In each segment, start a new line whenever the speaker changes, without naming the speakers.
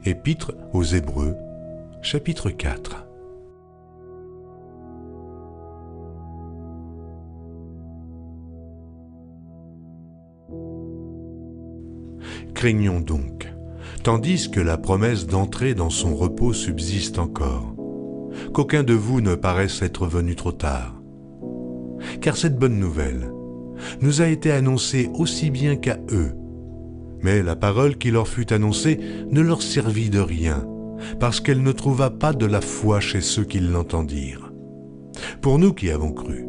Épître aux Hébreux, chapitre 4. Craignons donc, tandis que la promesse d'entrer dans son repos subsiste encore, qu'aucun de vous ne paraisse être venu trop tard. Car cette bonne nouvelle nous a été annoncée aussi bien qu'à eux, mais la parole qui leur fut annoncée ne leur servit de rien, parce qu'elle ne trouva pas de la foi chez ceux qui l'entendirent. Pour nous qui avons cru,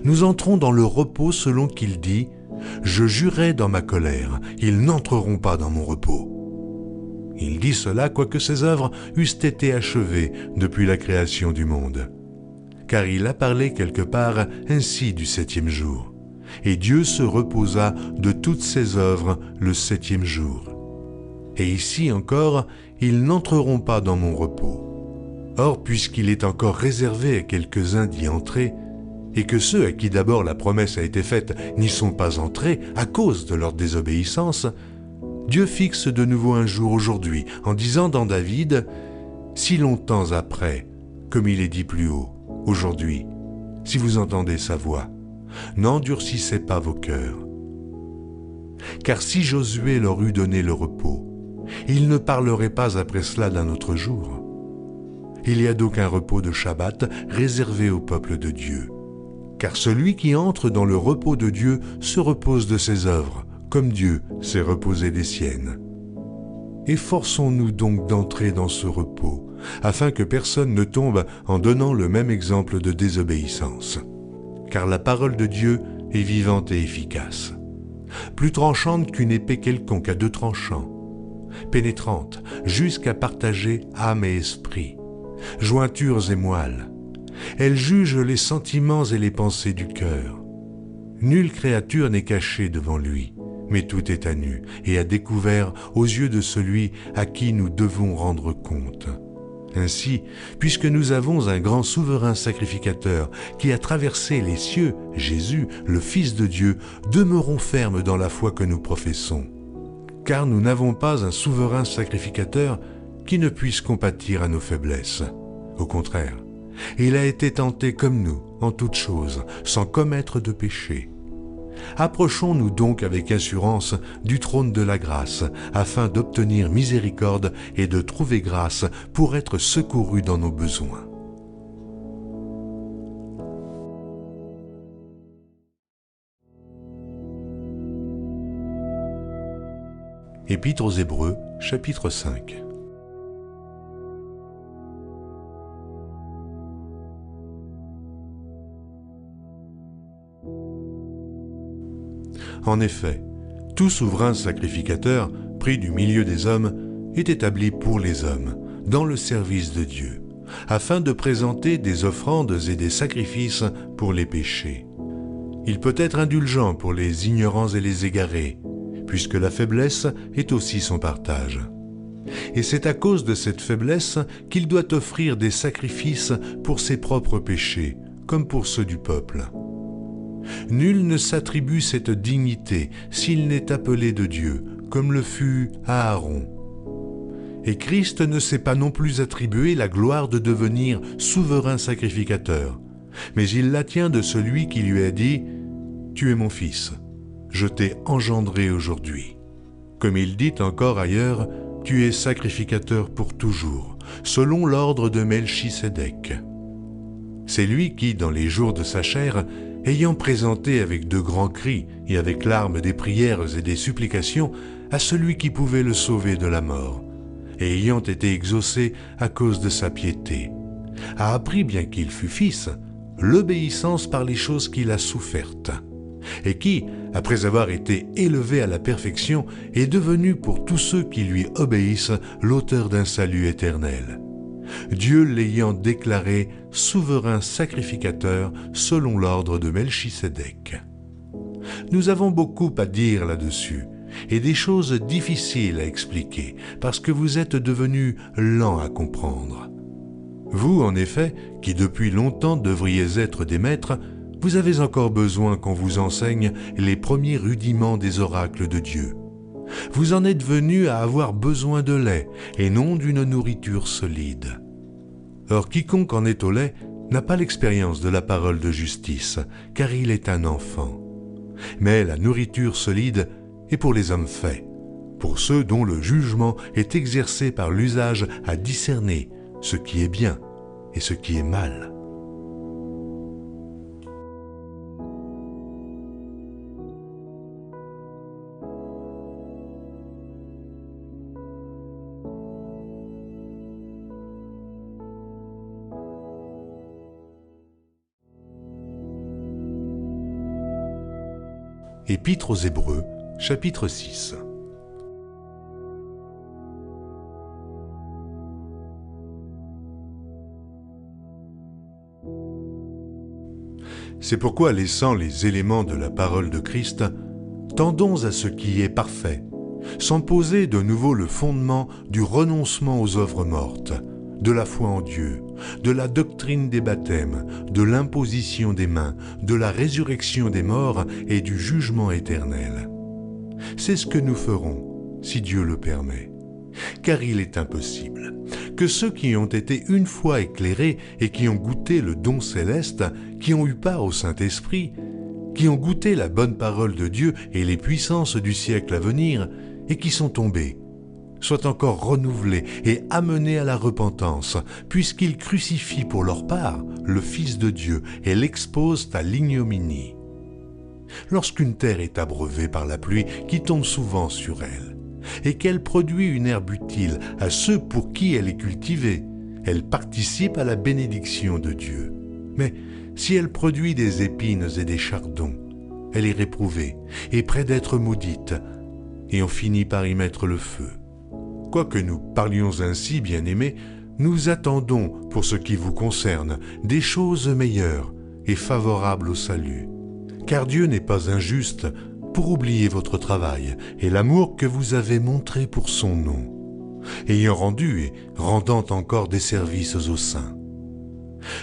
nous entrons dans le repos selon qu'il dit « Je jurai dans ma colère, ils n'entreront pas dans mon repos ». Il dit cela quoique ses œuvres eussent été achevées depuis la création du monde. Car il a parlé quelque part ainsi du septième jour. Et Dieu se reposa de toutes ses œuvres le septième jour. Et ici encore, ils n'entreront pas dans mon repos. Or, puisqu'il est encore réservé à quelques-uns d'y entrer, et que ceux à qui d'abord la promesse a été faite n'y sont pas entrés à cause de leur désobéissance, Dieu fixe de nouveau un jour aujourd'hui, en disant dans David, « Si longtemps après, comme il est dit plus haut, aujourd'hui, si vous entendez sa voix, n'endurcissez pas vos cœurs. Car si Josué leur eût donné le repos, il ne parlerait pas après cela d'un autre jour. Il y a donc un repos de Shabbat réservé au peuple de Dieu. Car celui qui entre dans le repos de Dieu se repose de ses œuvres, comme Dieu s'est reposé des siennes. Efforçons-nous donc d'entrer dans ce repos, afin que personne ne tombe en donnant le même exemple de désobéissance. Car la parole de Dieu est vivante et efficace, plus tranchante qu'une épée quelconque à deux tranchants, pénétrante jusqu'à partager âme et esprit, jointures et moelles. Elle juge les sentiments et les pensées du cœur. Nulle créature n'est cachée devant lui, mais tout est à nu et à découvert aux yeux de celui à qui nous devons rendre compte. Ainsi, puisque nous avons un grand souverain sacrificateur qui a traversé les cieux, Jésus, le Fils de Dieu, demeurons fermes dans la foi que nous professons. Car nous n'avons pas un souverain sacrificateur qui ne puisse compatir à nos faiblesses. Au contraire, il a été tenté comme nous, en toutes choses, sans commettre de péché. Approchons-nous donc avec assurance du trône de la grâce, afin d'obtenir miséricorde et de trouver grâce pour être secourus dans nos besoins. Épître aux Hébreux, chapitre 5. En effet, tout souverain sacrificateur, pris du milieu des hommes, est établi pour les hommes, dans le service de Dieu, afin de présenter des offrandes et des sacrifices pour les péchés. Il peut être indulgent pour les ignorants et les égarés, puisque la faiblesse est aussi son partage. Et c'est à cause de cette faiblesse qu'il doit offrir des sacrifices pour ses propres péchés, comme pour ceux du peuple. Nul ne s'attribue cette dignité s'il n'est appelé de Dieu, comme le fut Aaron. Et Christ ne s'est pas non plus attribué la gloire de devenir souverain sacrificateur, mais il la tient de celui qui lui a dit « Tu es mon fils, je t'ai engendré aujourd'hui ». Comme il dit encore ailleurs « Tu es sacrificateur pour toujours, selon l'ordre de Melchisédek ». C'est lui qui, dans les jours de sa chair, ayant présenté avec de grands cris et avec larmes des prières et des supplications à celui qui pouvait le sauver de la mort, et ayant été exaucé à cause de sa piété, a appris, bien qu'il fût fils, l'obéissance par les choses qu'il a souffertes, et qui, après avoir été élevé à la perfection, est devenu pour tous ceux qui lui obéissent l'auteur d'un salut éternel. Dieu l'ayant déclaré souverain sacrificateur selon l'ordre de Melchisédek. Nous avons beaucoup à dire là-dessus, et des choses difficiles à expliquer, parce que vous êtes devenus lents à comprendre. Vous, en effet, qui depuis longtemps devriez être des maîtres, vous avez encore besoin qu'on vous enseigne les premiers rudiments des oracles de Dieu. Vous en êtes venus à avoir besoin de lait et non d'une nourriture solide. Or quiconque en est au lait n'a pas l'expérience de la parole de justice, car il est un enfant. Mais la nourriture solide est pour les hommes faits, pour ceux dont le jugement est exercé par l'usage à discerner ce qui est bien et ce qui est mal. Épître aux Hébreux, chapitre 6. C'est pourquoi, laissant les éléments de la parole de Christ, tendons à ce qui est parfait, sans poser de nouveau le fondement du renoncement aux œuvres mortes, de la foi en Dieu, de la doctrine des baptêmes, de l'imposition des mains, de la résurrection des morts et du jugement éternel. C'est ce que nous ferons, si Dieu le permet. Car il est impossible que ceux qui ont été une fois éclairés et qui ont goûté le don céleste, qui ont eu part au Saint-Esprit, qui ont goûté la bonne parole de Dieu et les puissances du siècle à venir, et qui sont tombés, soient encore renouvelés et amenés à la repentance, puisqu'ils crucifient pour leur part le Fils de Dieu et l'exposent à l'ignominie. Lorsqu'une terre est abreuvée par la pluie qui tombe souvent sur elle, et qu'elle produit une herbe utile à ceux pour qui elle est cultivée, elle participe à la bénédiction de Dieu. Mais si elle produit des épines et des chardons, elle est réprouvée et près d'être maudite, et on finit par y mettre le feu. Quoique nous parlions ainsi, bien-aimés, nous attendons, pour ce qui vous concerne, des choses meilleures et favorables au salut. Car Dieu n'est pas injuste pour oublier votre travail et l'amour que vous avez montré pour son nom, ayant rendu et rendant encore des services aux saints.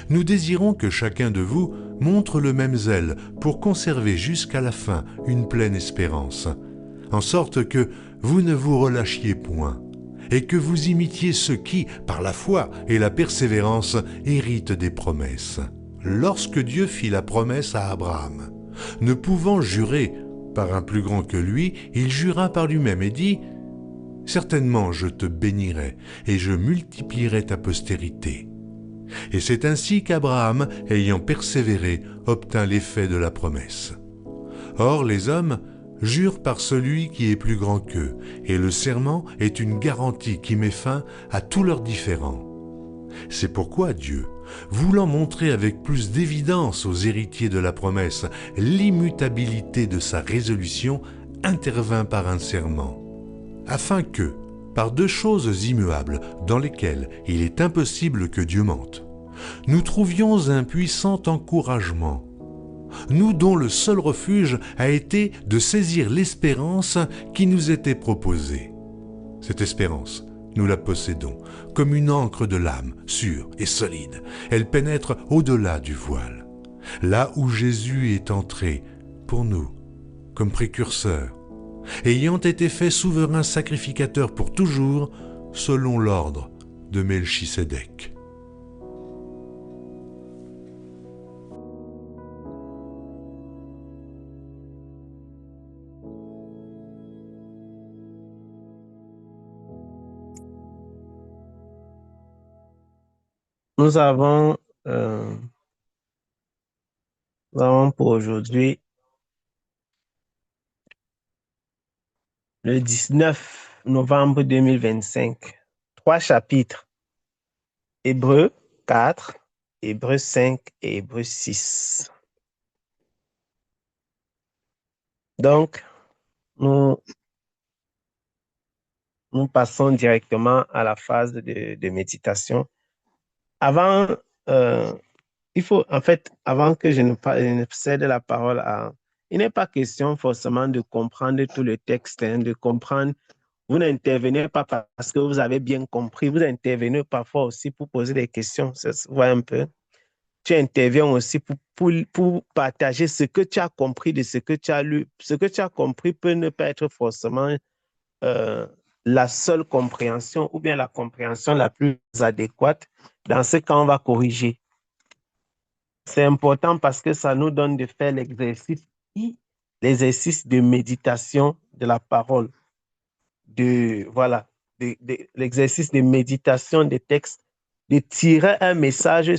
Nous désirons que chacun de vous montre le même zèle pour conserver jusqu'à la fin une pleine espérance, en sorte que vous ne vous relâchiez point, et que vous imitiez ceux qui, par la foi et la persévérance, héritent des promesses. Lorsque Dieu fit la promesse à Abraham, ne pouvant jurer par un plus grand que lui, il jura par lui-même et dit « Certainement je te bénirai et je multiplierai ta postérité. » Et c'est ainsi qu'Abraham, ayant persévéré, obtint l'effet de la promesse. Or les hommes jurent par celui qui est plus grand qu'eux, et le serment est une garantie qui met fin à tous leurs différends. C'est pourquoi Dieu, voulant montrer avec plus d'évidence aux héritiers de la promesse l'immutabilité de sa résolution, intervint par un serment, afin que, par deux choses immuables dans lesquelles il est impossible que Dieu mente, nous trouvions un puissant encouragement, nous dont le seul refuge a été de saisir l'espérance qui nous était proposée. Cette espérance, nous la possédons comme une ancre de l'âme, sûre et solide. Elle pénètre au-delà du voile, là où Jésus est entré pour nous, comme précurseur, ayant été fait souverain sacrificateur pour toujours, selon l'ordre de Melchisédek.
Nous avons, euh, nous avons pour aujourd'hui le 19 novembre 2025, trois chapitres, Hébreux 4, Hébreux 5 et Hébreux 6. Donc, nous passons directement à la phase de méditation. Avant, il faut, en fait, avant que je ne cède la parole à... Il n'est pas question forcément de comprendre tout le texte, de comprendre. Vous n'intervenez pas parce que vous avez bien compris. Vous intervenez parfois aussi pour poser des questions. Ça se voit un peu. Tu interviens aussi pour partager ce que tu as compris de ce que tu as lu. Ce que tu as compris peut ne pas être forcément euh, la seule compréhension ou bien la compréhension la plus adéquate dans ce qu'on va corriger. C'est important parce que ça nous donne de faire l'exercice de méditation de la parole, voilà, l'exercice de méditation des textes, de tirer un message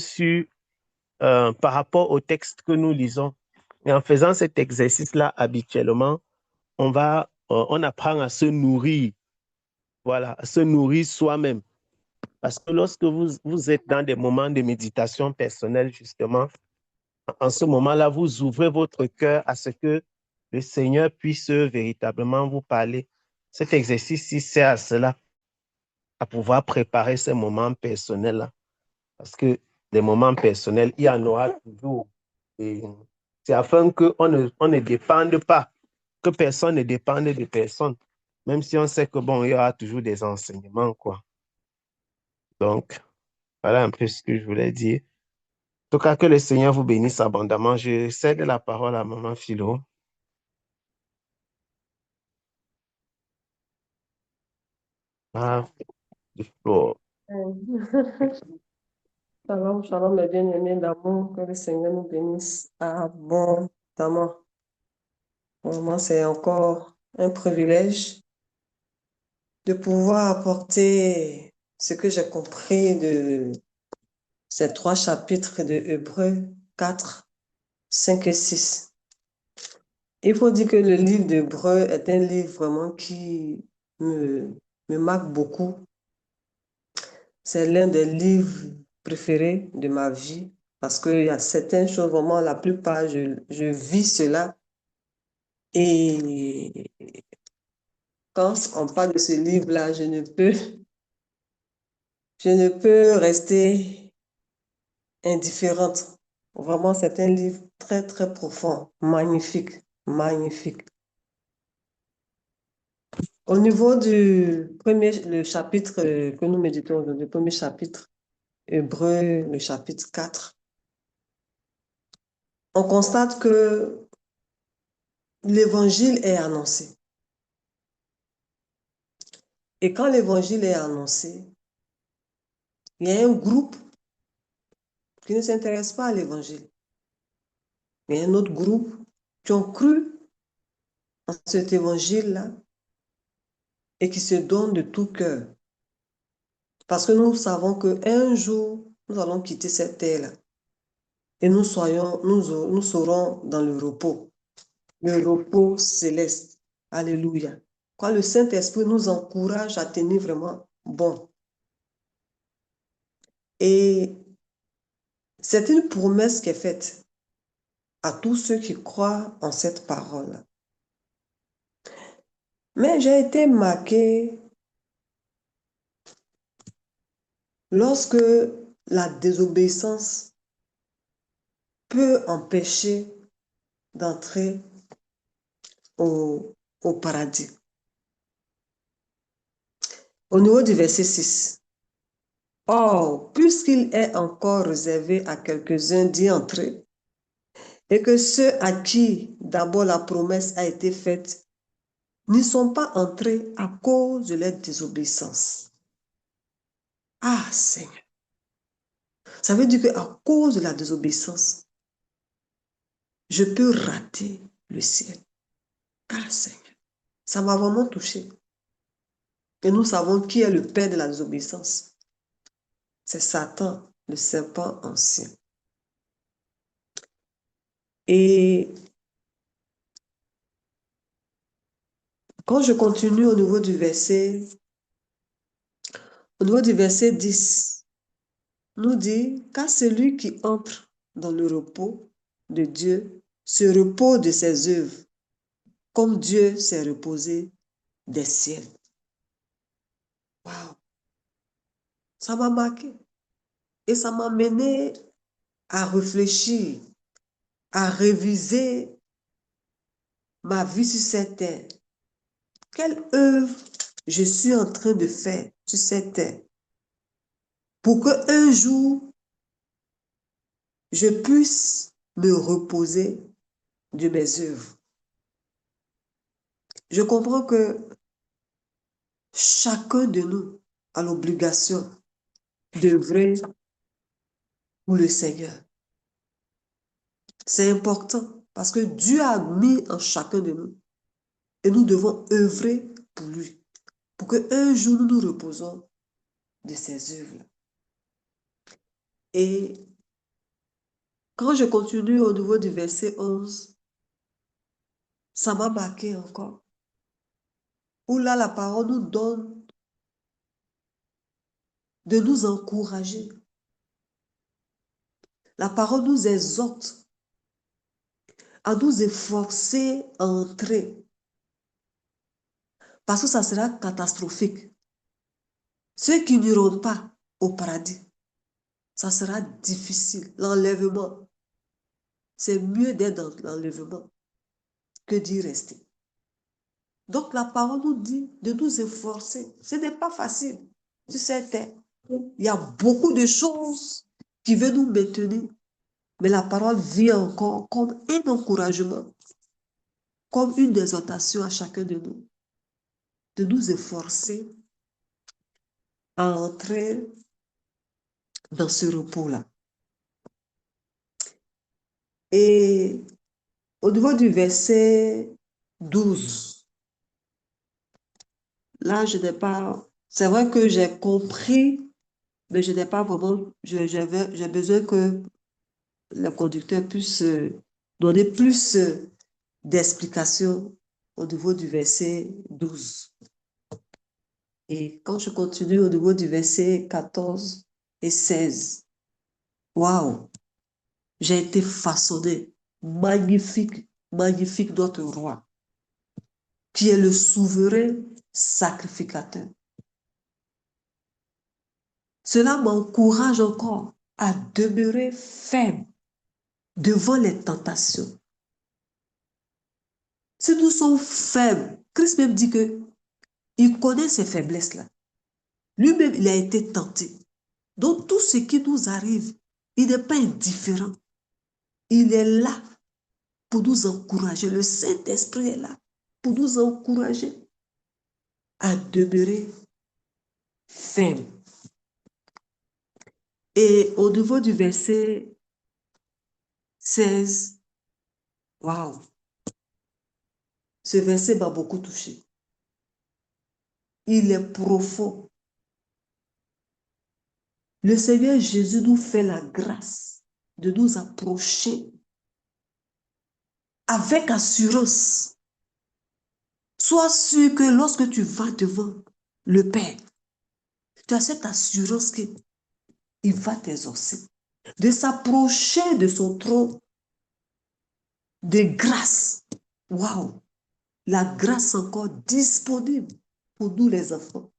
par rapport au texte que nous lisons. Et en faisant cet exercice-là habituellement, on apprend à se nourrir, voilà, à se nourrir soi-même. Parce que lorsque vous êtes dans des moments de méditation personnelle, justement, en ce moment-là, vous ouvrez votre cœur à ce que le Seigneur puisse véritablement vous parler. Cet exercice-ci sert à cela, à pouvoir préparer ces moments personnels-là. Parce que les moments personnels, il y en aura toujours. Et c'est afin on ne dépende pas, que personne ne dépende de personne. Même si on sait que, bon, il y aura toujours des enseignements, quoi. Donc, voilà un peu ce que je voulais dire. En tout cas, que le Seigneur vous bénisse abondamment. Je cède la parole à Maman Philo. Ah, oh.
Shalom, shalom, mes bien-aimés d'amour, que le Seigneur nous bénisse abondamment. Pour moi, c'est encore un privilège de pouvoir apporter ce que j'ai compris de ces 3 chapitres de Hébreux 4, 5 et 6. Il faut dire que le livre d'Hébreux est un livre vraiment qui me marque beaucoup. C'est l'un des livres préférés de ma vie parce qu'il y a certaines choses, vraiment, la plupart, je vis cela. Et quand on parle de ce livre-là, je ne peux rester indifférente. Vraiment, c'est un livre très, très profond, magnifique, magnifique. Au niveau du le chapitre que nous méditons aujourd'hui, le premier chapitre, Hébreux, le chapitre 4, on constate que l'évangile est annoncé. Et quand l'évangile est annoncé, il y a un groupe qui ne s'intéresse pas à l'évangile. Il y a un autre groupe qui ont cru en cet évangile-là et qui se donnent de tout cœur. Parce que nous savons qu'un jour, nous allons quitter cette terre-là et nous serons dans le repos céleste. Alléluia. Quand le Saint-Esprit nous encourage à tenir vraiment bon. Et c'est une promesse qui est faite à tous ceux qui croient en cette parole. Mais j'ai été marquée lorsque la désobéissance peut empêcher d'entrer au paradis. Au niveau du verset 6. Or, puisqu'il est encore réservé à quelques-uns d'y entrer, et que ceux à qui d'abord la promesse a été faite n'y sont pas entrés à cause de leur désobéissance. Ah, Seigneur. Ça veut dire qu'à cause de la désobéissance, je peux rater le ciel. Ah, Seigneur. Ça m'a vraiment touché. Et nous savons qui est le père de la désobéissance. C'est Satan, le serpent ancien. Et quand je continue au niveau du verset 10, nous dit qu'à celui qui entre dans le repos de Dieu, se repose de ses œuvres, comme Dieu s'est reposé des ciels. Waouh! Ça m'a marqué. Et ça m'a mené à réfléchir, à réviser ma vie sur cette terre. Quelle œuvre je suis en train de faire sur cette terre pour qu'un jour, je puisse me reposer de mes œuvres. Je comprends que chacun de nous a l'obligation d'œuvrer pour le Seigneur. C'est important parce que Dieu a mis en chacun de nous et nous devons œuvrer pour lui, pour qu'un jour nous nous reposons de ses œuvres. Et quand je continue au niveau du verset 11, ça m'a marqué encore. Où là, la parole nous donne de nous encourager. La parole nous exhorte à nous efforcer à entrer. Parce que ça sera catastrophique. Ceux qui n'iront pas au paradis, ça sera difficile. L'enlèvement, c'est mieux d'être dans l'enlèvement que d'y rester. Donc la parole nous dit de nous efforcer. Ce n'est pas facile. Tu sais, il y a beaucoup de choses qui veulent nous maintenir. Mais la parole vient encore comme un encouragement, comme une exhortation à chacun de nous efforcer à entrer dans ce repos-là. Et au niveau du verset 12, là, je n'ai pas... C'est vrai que j'ai compris, mais je n'ai pas vraiment... J'ai besoin que le conducteur puisse donner plus d'explications au niveau du verset 12. Et quand je continue au niveau du verset 14 et 16, waouh, j'ai été façonné. Magnifique, magnifique notre roi, qui est le souverain sacrificateur. Cela m'encourage encore à demeurer ferme devant les tentations. Si nous sommes faibles, Christ même dit que il connaît ces faiblesses-là. Lui-même, il a été tenté. Donc, tout ce qui nous arrive, il n'est pas indifférent. Il est là pour nous encourager. Le Saint-Esprit est là pour nous encourager à demeurer ferme. Et au niveau du verset 16, waouh, ce verset m'a beaucoup touché. Il est profond. Le Seigneur Jésus nous fait la grâce de nous approcher avec assurance. Sois sûr que lorsque tu vas devant le Père, tu as cette assurance qu'il va t'exaucer. De s'approcher de son trône de grâce. Waouh! La grâce encore disponible pour nous les enfants,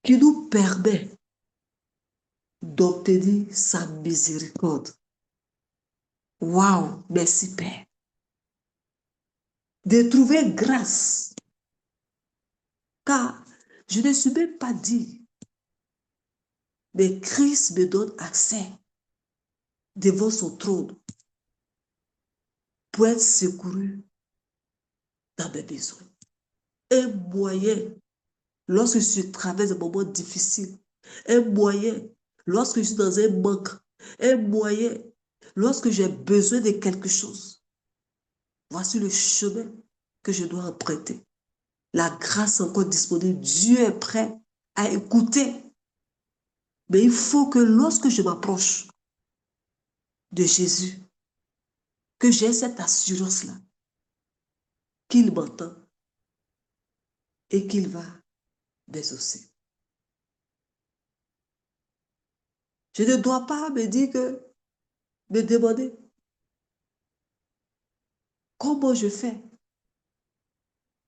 qui nous permet d'obtenir sa miséricorde. Waouh! Merci Père. De trouver grâce. Car je ne suis même pas dit, mais Christ me donne accès devant son trône pour être secouru dans mes besoins. Un moyen, lorsque je traverse un moment difficile, un moyen, lorsque je suis dans un manque, un moyen, lorsque j'ai besoin de quelque chose. Voici le chemin que je dois emprunter. La grâce encore disponible. Dieu est prêt à écouter. Mais il faut que lorsque je m'approche de Jésus, que j'ai cette assurance-là, qu'il m'entend et qu'il va m'exaucer. Je ne dois pas me dire me demander comment je fais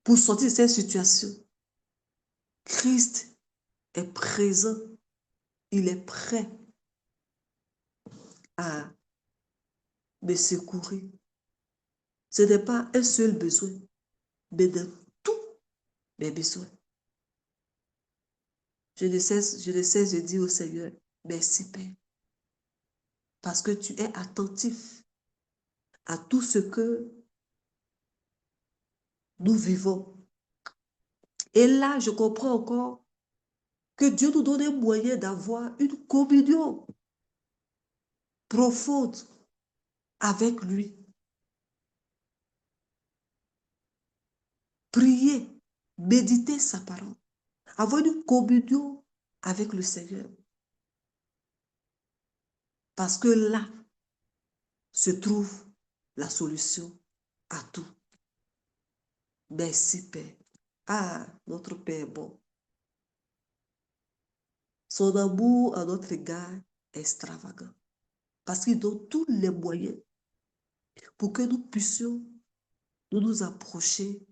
pour sortir de cette situation. Christ est présent, il est prêt à me secourir. Ce n'est pas un seul besoin, mais de tous mes besoins. Je ne cesse de dire au Seigneur, merci Père, parce que tu es attentif à tout ce que nous vivons. Et là, je comprends encore que Dieu nous donne un moyen d'avoir une communion profonde avec lui. Prier, méditer sa parole, avoir une communion avec le Seigneur. Parce que là se trouve la solution à tout. Merci, Père. Ah, notre Père est bon. Son amour à notre égard est extravagant. Parce qu'il donne tous les moyens pour que nous puissions nous approcher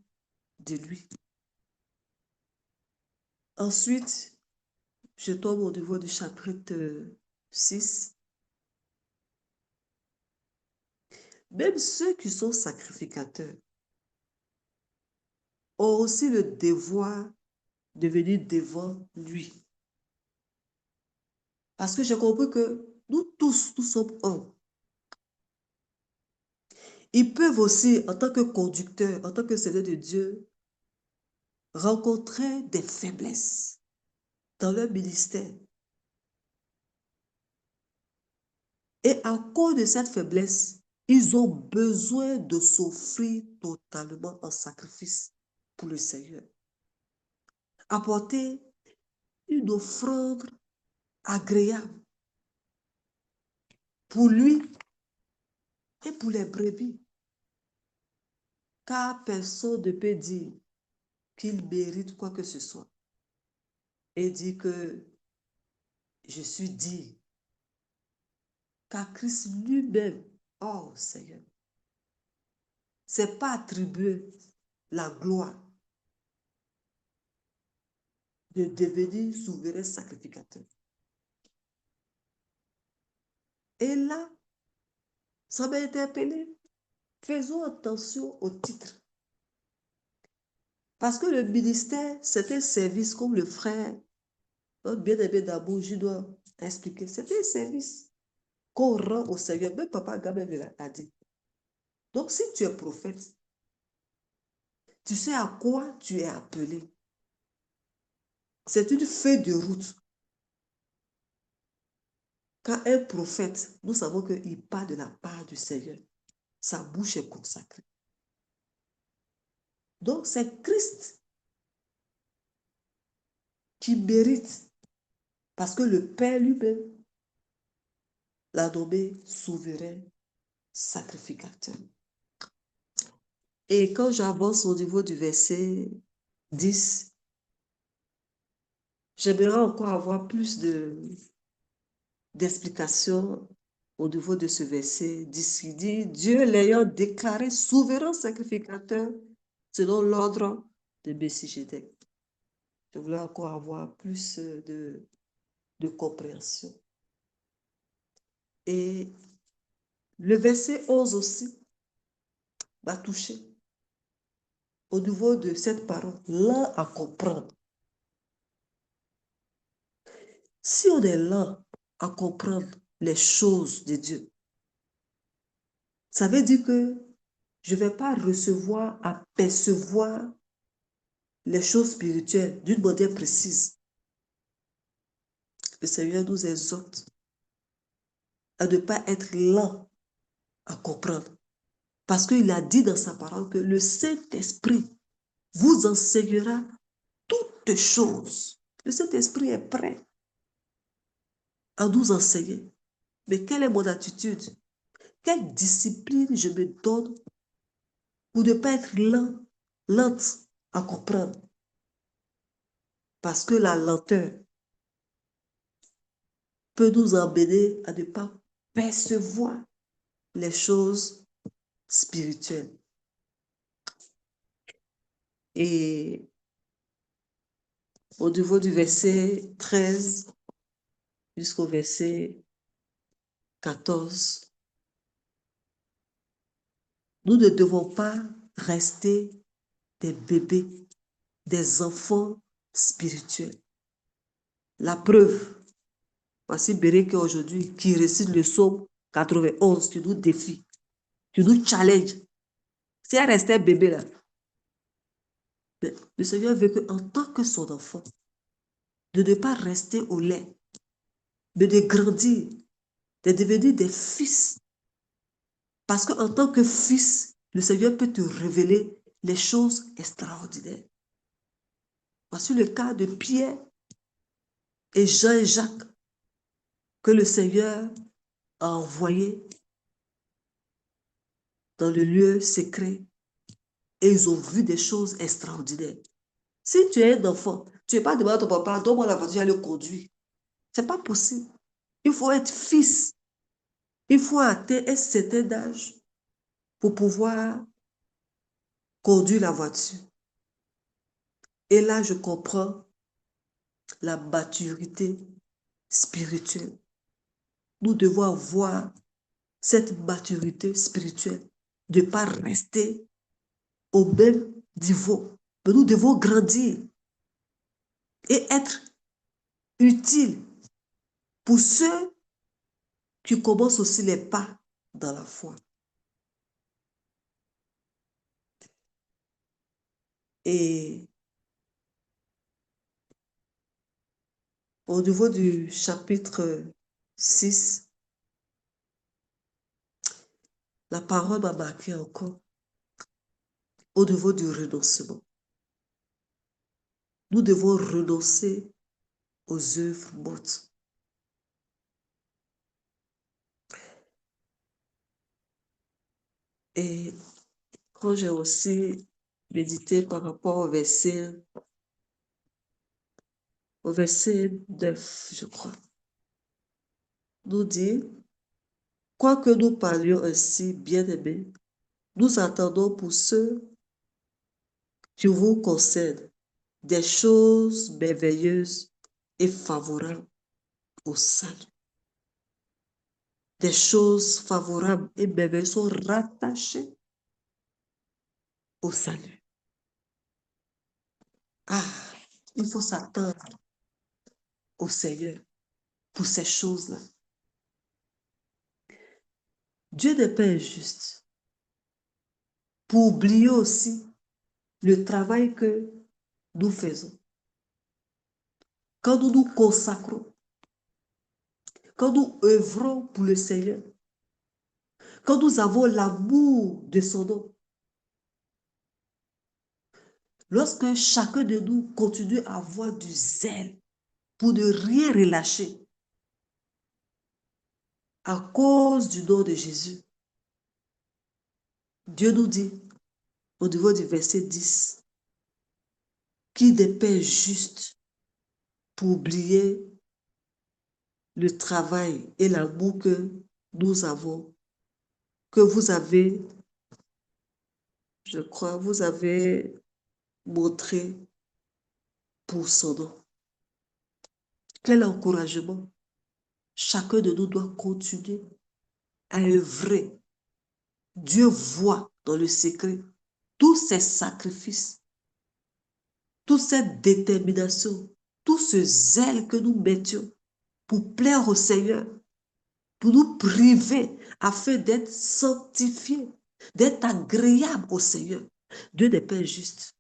de lui. Ensuite, je tombe au niveau du chapitre 6. Même ceux qui sont sacrificateurs ont aussi le devoir de venir devant lui. Parce que j'ai compris que nous tous, nous sommes un. Ils peuvent aussi, en tant que conducteurs, en tant que serviteurs de Dieu, rencontrer des faiblesses dans leur ministère. Et à cause de cette faiblesse, ils ont besoin de s'offrir totalement en sacrifice pour le Seigneur. Apporter une offrande agréable pour lui et pour les brebis. Car personne ne peut dire qu'il mérite quoi que ce soit et dire que je suis digne. Car Christ lui-même, oh Seigneur, c'est pas attribuer la gloire de devenir souverain sacrificateur. Et là, ça m'a interpellé. Faisons attention au titre. Parce que le ministère, c'est un service comme le frère, notre bien-aimé Dabou, je dois expliquer. C'est un service qu'on rend au Seigneur. Même Papa Gabé l'a dit. Donc, si tu es prophète, tu sais à quoi tu es appelé. C'est une feuille de route. Quand un prophète, nous savons qu'il parle de la part du Seigneur. Sa bouche est consacrée. Donc, c'est Christ qui mérite. Parce que le Père lui-même l'a nommé souverain sacrificateur. Et quand j'avance au niveau du verset 10, j'aimerais encore avoir plus d'explications au niveau de ce verset 10 qui dit « Dieu l'ayant déclaré souverain sacrificateur selon l'ordre de Melchisédek ». Je voulais encore avoir plus de compréhension. Et le verset 11 aussi m'a touché au niveau de cette parole, lent à comprendre. Si on est lent à comprendre les choses de Dieu, ça veut dire que je ne vais pas recevoir, apercevoir les choses spirituelles d'une manière précise. Le Seigneur nous exhorte à ne pas être lent à comprendre. Parce qu'il a dit dans sa parole que le Saint-Esprit vous enseignera toutes choses. Le Saint-Esprit est prêt à nous enseigner. Mais quelle est mon attitude? Quelle discipline je me donne pour ne pas être lente à comprendre? Parce que la lenteur peut nous emmener à ne pas percevoir les choses spirituelles. Et au niveau du verset 13 jusqu'au verset 14, nous ne devons pas rester des bébés, des enfants spirituels. La preuve, voici Béréke aujourd'hui qui récite le psaume 91, qui nous défie, qui nous challenge. Si elle restait bébé là, Mais le Seigneur veut qu'en tant que son enfant, de ne pas rester au lait, mais de grandir, de devenir des fils. Parce qu'en tant que fils, le Seigneur peut te révéler les choses extraordinaires. Voici le cas de Pierre et Jean et Jacques que le Seigneur a envoyés dans le lieu secret et ils ont vu des choses extraordinaires. Si tu es un enfant, tu n'es pas demandé à ton papa, donne-moi la voiture, je vais le conduire. Ce n'est pas possible. Il faut être fils. Il faut atteindre un certain âge pour pouvoir conduire la voiture. Et là, je comprends la maturité spirituelle. Nous devons avoir cette maturité spirituelle, de ne pas rester au même niveau. Mais nous devons grandir et être utiles pour ceux qui commencent aussi les pas dans la foi. Et au niveau du chapitre 6, la parole m'a marqué encore au niveau du renoncement. Nous devons renoncer aux œuvres mortes. Et quand j'ai aussi médité par rapport au verset 9, je crois, nous dit, quoique nous parlions ainsi, bien-aimés, nous attendons pour ceux qui vous concernent des choses merveilleuses et favorables au salut. Des choses favorables et merveilleuses sont rattachées au salut. Ah, il faut s'attendre au Seigneur pour ces choses-là. Dieu n'est pas injuste. Pour oublier aussi le travail que nous faisons. Quand nous nous consacrons, quand nous œuvrons pour le Seigneur, quand nous avons l'amour de son nom, lorsque chacun de nous continue à avoir du zèle pour ne rien relâcher à cause du nom de Jésus, Dieu nous dit au niveau du verset 10 qu'il n'est pas juste pour oublier le travail et l'amour que nous avons, que vous avez, je crois, vous avez montré pour son nom. Quel encouragement! Chacun de nous doit continuer à œuvrer. Dieu voit dans le secret tous ces sacrifices, toute cette détermination, tout ce zèle que nous mettions pour plaire au Seigneur, pour nous priver afin d'être sanctifiés, d'être agréables au Seigneur. Dieu n'est pas injuste.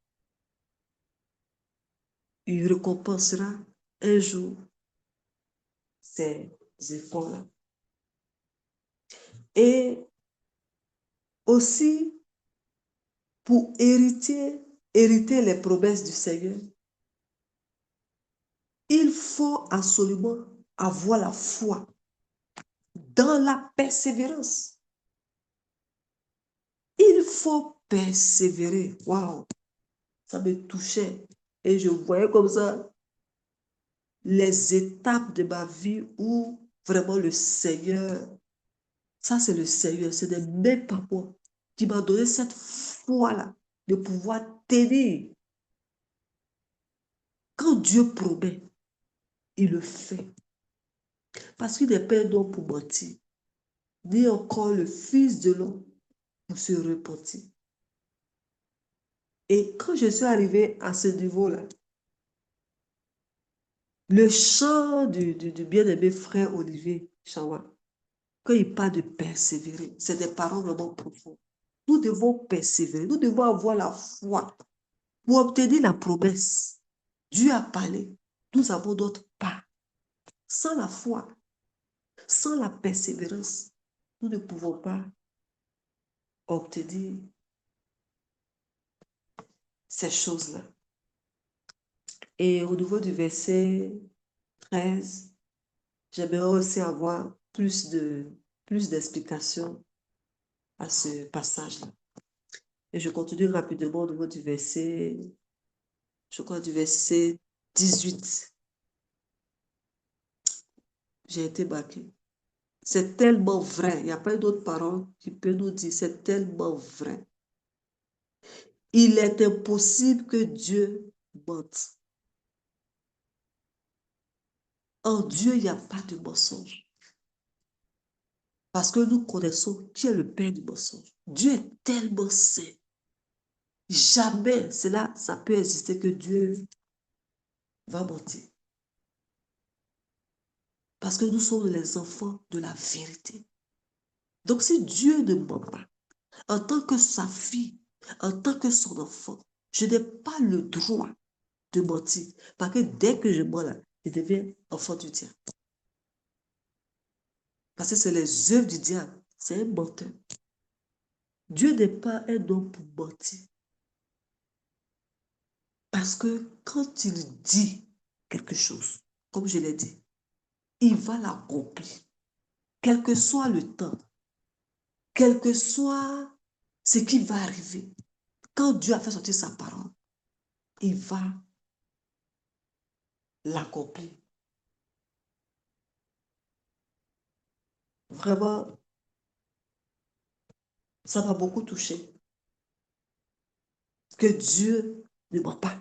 Il récompensera un jour ces efforts-là. Et aussi, pour hériter les promesses du Seigneur, il faut absolument avoir la foi dans la persévérance. Il faut persévérer. Waouh, ça me touchait. Et je voyais comme ça les étapes de ma vie où vraiment le Seigneur, ça c'est le Seigneur, ce n'est même pas moi, qui m'a donné cette foi-là de pouvoir tenir. Quand Dieu promet, il le fait. Parce qu'il n'est pas un homme pour mentir, ni encore le Fils de l'homme pour se repentir. Et quand je suis arrivée à ce niveau-là, le chant du bien-aimé frère Olivier Chawa, quand il parle de persévérer, c'est des paroles vraiment profondes. Nous devons persévérer, nous devons avoir la foi Pour obtenir la promesse, Dieu a parlé. Nous avons d'autres pas. Sans la foi, sans la persévérance, nous ne pouvons pas obtenir ces choses-là. Et au niveau du verset 13, j'aimerais aussi avoir plus d'explications à ce passage-là. Et je continue rapidement au niveau du verset, je crois du verset 18. J'ai été marquée. C'est tellement vrai. Il n'y a pas d'autre parole qui peut nous dire, c'est tellement vrai. Il est impossible que Dieu mente. En Dieu, il n'y a pas de mensonge. Parce que nous connaissons qui est le Père du mensonge. Dieu est tellement saint. Jamais ça peut exister que Dieu va mentir. Parce que nous sommes les enfants de la vérité. Donc si Dieu ne ment pas, en tant que sa fille, en tant que son enfant, je n'ai pas le droit de mentir. Parce que dès que je mens là, je deviens enfant du diable. Parce que c'est les œuvres du diable. C'est un menteur. Dieu n'est pas un homme pour mentir. Parce que quand il dit quelque chose, comme je l'ai dit, il va l'accomplir. Quel que soit le temps, quel que soit ce qui va arriver. Quand Dieu a fait sortir sa parole, il va l'accomplir. Vraiment, ça m'a beaucoup touché. Que Dieu ne ment pas.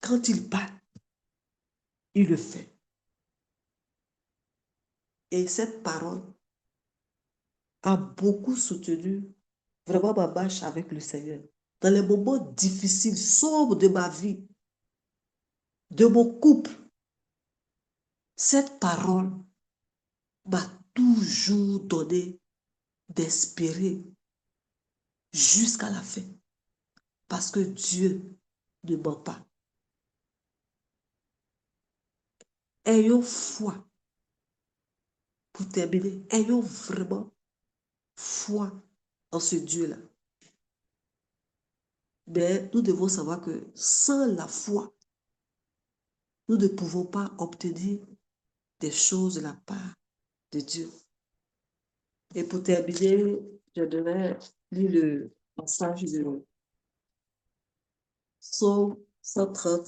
Quand il parle, il le fait. Et cette parole a beaucoup soutenu vraiment ma marche avec le Seigneur. Dans les moments difficiles, sombres de ma vie, de mon couple, cette parole m'a toujours donné d'espérer jusqu'à la fin. Parce que Dieu ne ment pas. Ayons foi. Pour terminer, ayons vraiment foi en ce Dieu-là. Mais nous devons savoir que sans la foi, nous ne pouvons pas obtenir des choses de la part de Dieu. Et pour terminer, je devrais lire le passage de Psaume 130.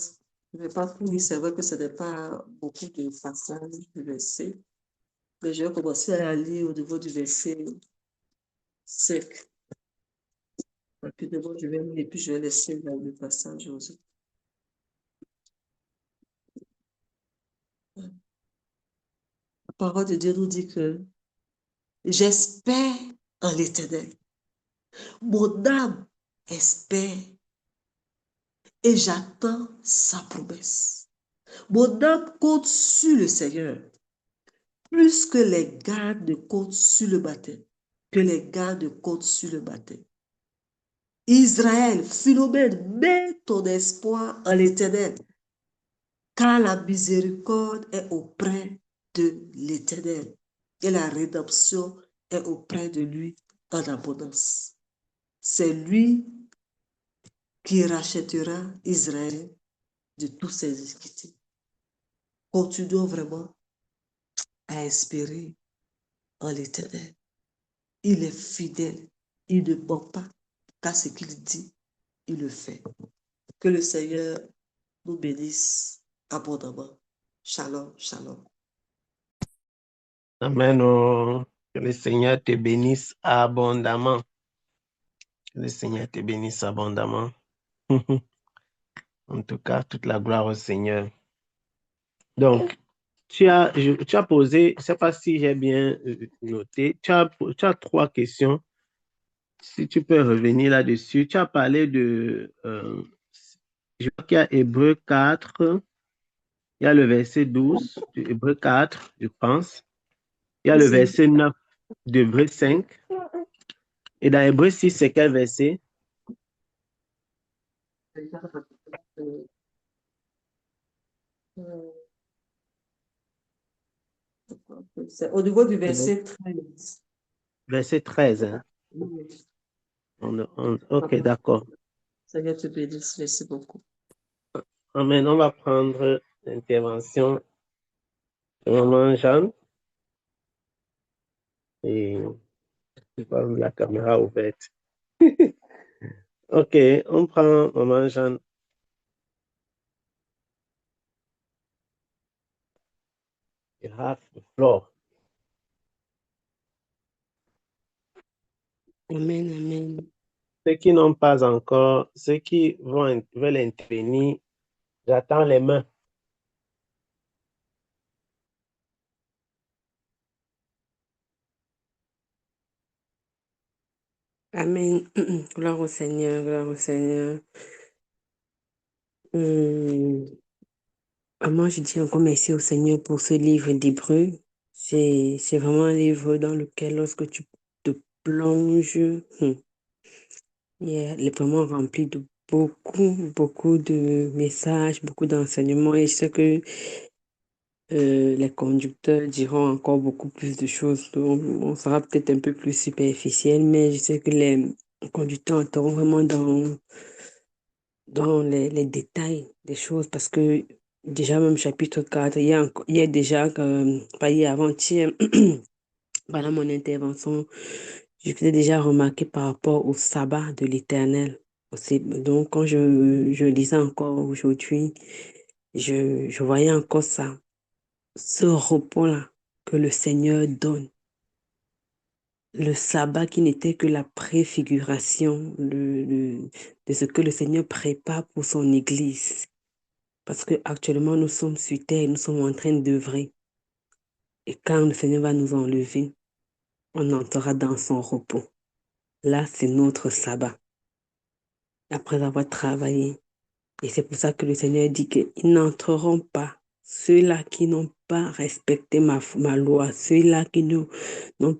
Je ne vais pas tout lire, c'est vrai que ce n'est pas beaucoup de passages du verset, mais je vais commencer à lire au niveau du verset 5. Rapidement, je vais lire et puis je vais laisser le passage aux autres. La parole de Dieu nous dit que j'espère en l'Éternel. Mon âme espère et j'attends sa promesse. Mon âme compte sur le Seigneur, plus que les gardes comptent sur le matin, que les gardes comptent sur le matin. Israël, Philomène, mets ton espoir en l'Éternel, car la miséricorde est auprès de l'Éternel et la rédemption est auprès de lui en abondance. C'est lui qui rachètera Israël de tous ses iniquités. Continuons vraiment à espérer en l'Éternel. Il est fidèle, il ne ment pas, car ce qu'il dit, il le fait. Que le Seigneur nous bénisse abondamment. Shalom, shalom.
Amen. Oh. Que le Seigneur te bénisse abondamment. Que le Seigneur te bénisse abondamment. En tout cas, toute la gloire au Seigneur. Donc, tu as posé, je ne sais pas si j'ai bien noté, tu as 3 questions. Si tu peux revenir là-dessus, tu as parlé de, je crois qu'il y a Hébreu 4, il y a le verset 12 de Hébreu 4, je pense. Il y a le verset 9 d'Hébreu 5. Et dans Hébreu 6, c'est quel verset?
C'est au niveau du verset 13.
Verset 13. Hein? Ok, d'accord.
Seigneur te bénisse. Merci beaucoup.
Amen. On va prendre l'intervention de Maman Jeanne. Et je vais voir la caméra ouverte. Ok, on prend Maman Jeanne. You have the floor.
Amen, amen.
Ceux qui n'ont pas encore, ceux qui veulent intervenir, j'attends les mains.
Amen. Gloire au Seigneur, gloire au Seigneur. Moi, je dis encore merci au Seigneur pour ce livre d'Hébreux. C'est vraiment un livre dans lequel, lorsque tu te plonges, il est vraiment rempli de beaucoup de messages, beaucoup d'enseignements. Et je sais que les conducteurs diront encore beaucoup plus de choses. On sera peut-être un peu plus superficiel, mais je sais que les conducteurs entreront vraiment dans les détails des choses parce que déjà, même chapitre 4, il y a déjà, pas hier, avant-hier, pendant mon intervention, je faisais déjà remarquer par rapport au sabbat de l'Éternel. Donc, quand je lisais encore aujourd'hui, je voyais encore ça, ce repos-là que le Seigneur donne. Le sabbat qui n'était que la préfiguration de ce que le Seigneur prépare pour son Église. Parce que actuellement nous sommes sur terre, nous sommes en train d'œuvrer. Et quand le Seigneur va nous enlever, on entrera dans son repos. Là, c'est notre sabbat. Après avoir travaillé. Et c'est pour ça que le Seigneur dit qu'ils n'entreront pas. Ceux-là qui n'ont pas respecté ma loi, ceux-là qui n'ont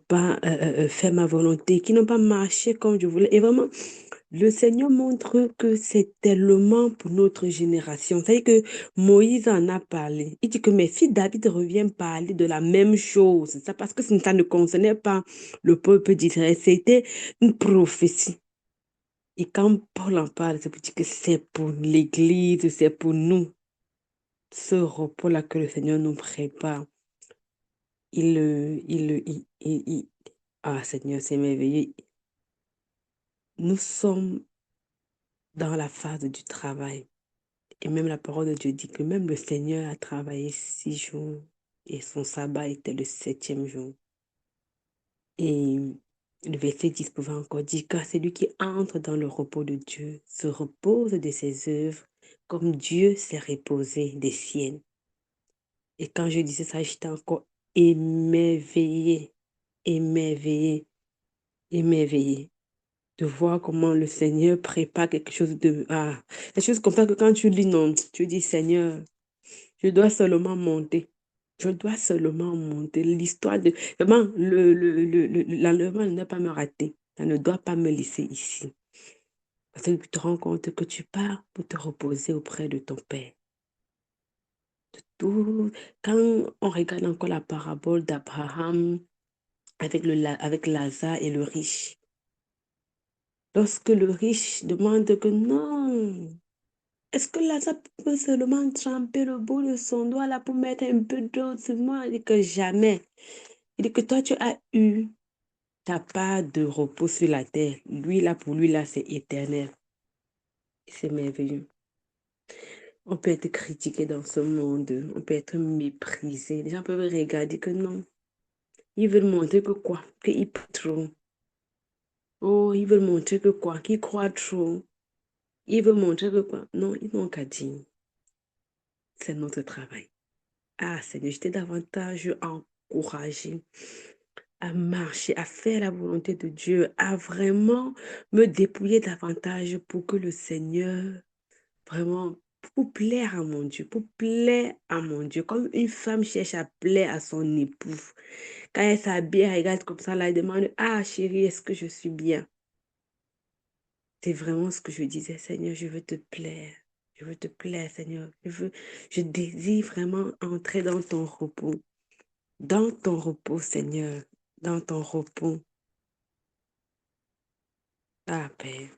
pas fait ma volonté, qui n'ont pas marché comme je voulais. Et vraiment, le Seigneur montre que c'est tellement pour notre génération. C'est-à-dire que Moïse en a parlé. Il dit que mes fils David reviennent parler de la même chose. Ça parce que ça ne concernait pas le peuple d'Israël. C'était une prophétie. Et quand Paul en parle, c'est pour dire que c'est pour l'Église, c'est pour nous. Ce repos-là que le Seigneur nous prépare. Ah Seigneur, c'est merveilleux. Nous sommes dans la phase du travail. Et même la parole de Dieu dit que même le Seigneur a travaillé 6 jours et son sabbat était le 7e jour. Et le verset 10 pouvait encore dire, car celui qui entre dans le repos de Dieu se repose de ses œuvres comme Dieu s'est reposé des siennes. Et quand je disais ça, j'étais encore émerveillée, émerveillée, émerveillée de voir comment le Seigneur prépare quelque chose de... Ah, des choses comme ça que quand tu lis, non, tu dis, Seigneur, je dois seulement monter. Je dois seulement monter. L'histoire de... Vraiment, l'enlèvement ne doit pas me rater. Ça ne doit pas me laisser ici. Parce que tu te rends compte que tu pars pour te reposer auprès de ton Père. Quand on regarde encore la parabole d'Abraham avec Lazare et le riche, lorsque le riche demande que non, est-ce que Lazare peut seulement tremper le bout de son doigt là pour mettre un peu d'eau sur moi? Il dit que jamais. Il dit que toi, tu as eu ta part de repos sur la terre. Lui, là, pour lui, là, c'est éternel. C'est merveilleux. On peut être critiqué dans ce monde. On peut être méprisé. Les gens peuvent regarder que non. Ils veulent montrer que quoi? Qu'ils parlent trop. Oh, ils veulent montrer que quoi? Qu'ils croient trop. Ils veulent montrer que quoi? Non, ils n'ont qu'à dire. C'est notre travail. Ah, Seigneur, j'étais davantage encouragée à marcher, à faire la volonté de Dieu, à vraiment me dépouiller davantage pour que le Seigneur, vraiment, pour plaire à mon Dieu, pour plaire à mon Dieu, comme une femme cherche à plaire à son époux. Quand elle s'habille, elle regarde comme ça, là, elle demande, ah chérie, est-ce que je suis bien? C'est vraiment ce que je disais, Seigneur, je veux te plaire. Je veux te plaire, Seigneur. Je désire vraiment entrer dans ton repos. Dans ton repos, Seigneur. Dans ton repos. Ah, Père.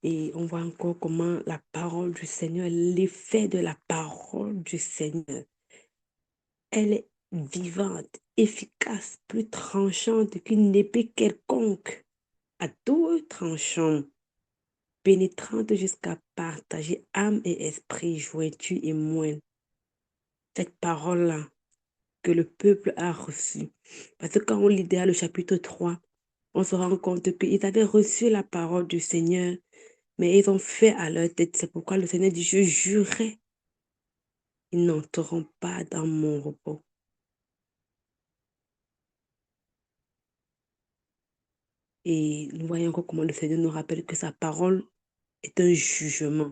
Et on voit encore comment la parole du Seigneur, l'effet de la parole du Seigneur, elle est vivante, efficace, plus tranchante qu'une épée quelconque, à double tranchant, pénétrante jusqu'à partager âme et esprit, jointure et moelle. Cette parole-là que le peuple a reçue. Parce que quand on lit derrière le chapitre 3, on se rend compte qu'ils avaient reçu la parole du Seigneur, mais ils ont fait à leur tête. C'est pourquoi le Seigneur dit, je jurais, ils n'entreront pas dans mon repos. Et nous voyons encore comment le Seigneur nous rappelle que sa parole est un jugement.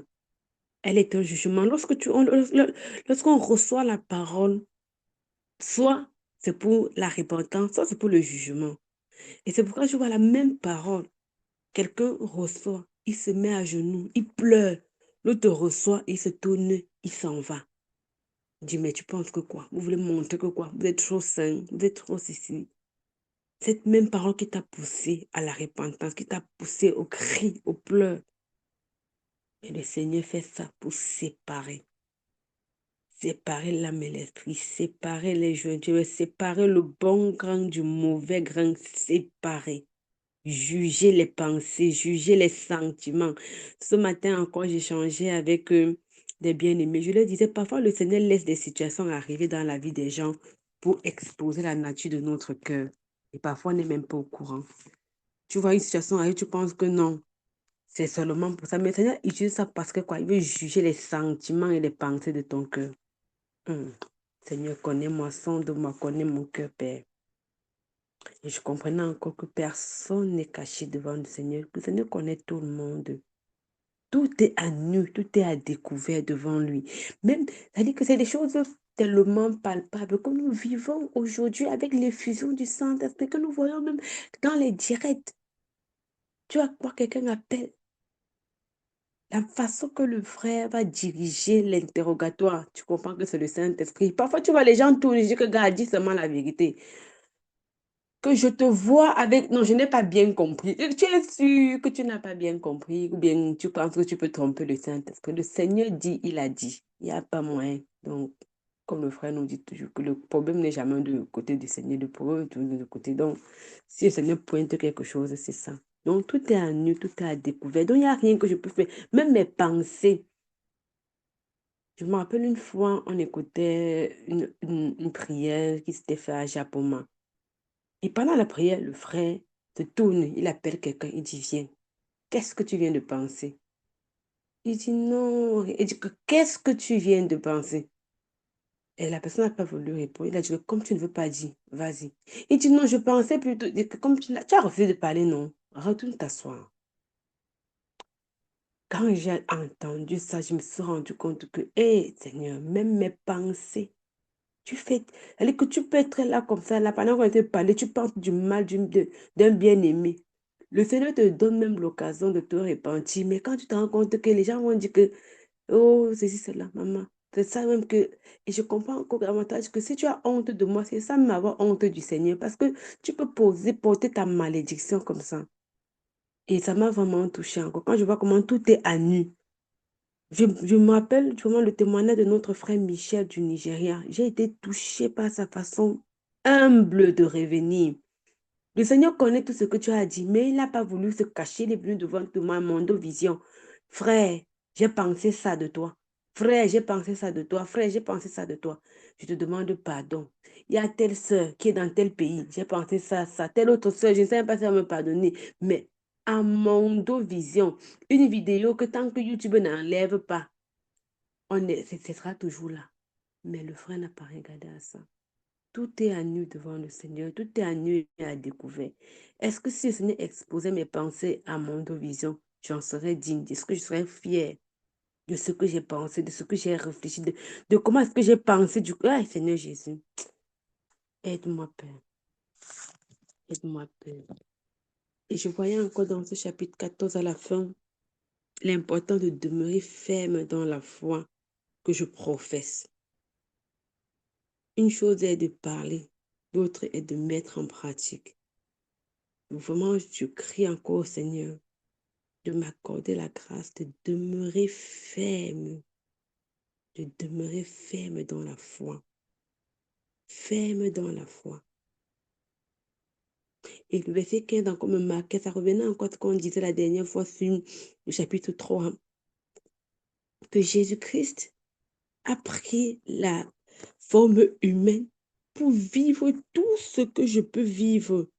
Elle est un jugement. Lorsqu'on reçoit la parole, soit c'est pour la repentance, soit c'est pour le jugement. Et c'est pourquoi je vois la même parole. Quelqu'un reçoit, il se met à genoux, il pleure. L'autre reçoit, il se tourne, il s'en va. Il dit, mais tu penses que quoi? Vous voulez montrer que quoi? Vous êtes trop saint, vous êtes trop ceci. Cette même parole qui t'a poussé à la repentance, qui t'a poussé au cri, au pleur. Et le Seigneur fait ça pour séparer. Séparer l'âme et l'esprit, séparer les jointures, séparer le bon grain du mauvais grain, séparer. Juger les pensées, juger les sentiments. Ce matin encore, j'échangeais avec des bien-aimés. Je leur disais, parfois le Seigneur laisse des situations arriver dans la vie des gens pour exposer la nature de notre cœur. Et parfois, on n'est même pas au courant. Tu vois une situation arriver, tu penses que non, c'est seulement pour ça. Mais le Seigneur utilise ça parce que quoi, il veut juger les sentiments et les pensées de ton cœur. Seigneur, connais-moi, sonde-moi, connais mon cœur, Père. Et je comprenais encore que personne n'est caché devant le Seigneur. Le Seigneur connaît tout le monde. Tout est à nu, tout est à découvert devant lui. Même, c'est-à-dire que c'est des choses tellement palpables que nous vivons aujourd'hui avec l'effusion du Saint-Esprit, que nous voyons même dans les directs. Tu vas voir quelqu'un appelle. La façon que le frère va diriger l'interrogatoire, tu comprends que c'est le Saint-Esprit. Parfois, tu vois les gens tourner, je dis que gars, dis seulement la vérité. Que je te vois avec... Non, je n'ai pas bien compris. Et tu es sûr que tu n'as pas bien compris ou bien tu penses que tu peux tromper le Saint-Esprit. Le Seigneur dit, il a dit. Il n'y a pas moyen. Donc, comme le frère nous dit toujours que le problème n'est jamais du côté du Seigneur, le problème est toujours du côté. Donc, si le Seigneur pointe quelque chose, c'est ça. Donc, tout est à nu, tout est à découvert. Donc, il n'y a rien que je peux faire. Même mes pensées. Je me rappelle une fois, on écoutait une prière qui s'était faite à Japoma. Et pendant la prière, le frère se tourne, il appelle quelqu'un, il dit, viens, qu'est-ce que tu viens de penser? Il dit, non. Il dit, qu'est-ce que tu viens de penser? Et la personne n'a pas voulu répondre. Il a dit, comme tu ne veux pas dire, vas-y. Il dit, non, je pensais plutôt, que comme tu as refusé de parler, non, retourne t'asseoir. Quand j'ai entendu ça, je me suis rendu compte que, hé, Seigneur, même mes pensées, tu fais, c'est-à-dire que tu peux être là comme ça, là, pendant qu'on te parle, tu penses du mal d'un bien-aimé. Le Seigneur te donne même l'occasion de te repentir, mais quand tu te rends compte que les gens vont dire que, oh, ceci, cela, maman, c'est ça même que, et je comprends encore davantage que si tu as honte de moi, c'est ça même avoir honte du Seigneur, parce que tu peux porter ta malédiction comme ça. Et ça m'a vraiment touché encore. Quand je vois comment tout est à nu, je me rappelle vraiment le témoignage de notre frère Michel du Nigeria. J'ai été touchée par sa façon humble de revenir. Le Seigneur connaît tout ce que tu as dit, mais il n'a pas voulu se cacher. Il est venu devant toi, Mondovision. Frère, j'ai pensé ça de toi. Frère, j'ai pensé ça de toi. Frère, j'ai pensé ça de toi. Je te demande pardon. Il y a telle sœur qui est dans tel pays. J'ai pensé ça, ça. Telle autre sœur, je ne sais même pas si elle va me pardonner. Mais à Mondovision, une vidéo que tant que YouTube n'enlève pas, ce sera toujours là. Mais le frère n'a pas regardé à ça. Tout est à nu devant le Seigneur. Tout est à nu et à découvert. Est-ce que si le Seigneur exposait mes pensées à Mondovision, j'en serais digne? Est-ce que je serais fière de ce que j'ai pensé, de ce que j'ai réfléchi, de comment est-ce que j'ai pensé du coup? Ah, Seigneur Jésus, aide-moi, Père. Aide-moi, Père. Et je voyais encore dans ce chapitre 14 à la fin, l'important de demeurer ferme dans la foi que je professe. Une chose est de parler, l'autre est de mettre en pratique. Vraiment, je crie encore au Seigneur de m'accorder la grâce de demeurer ferme dans la foi. Ferme dans la foi. Et le verset 15, encore me marquait, ça revenait encore ce qu'on disait la dernière fois sur le chapitre 3, que Jésus-Christ a pris la forme humaine pour vivre tout ce que je peux vivre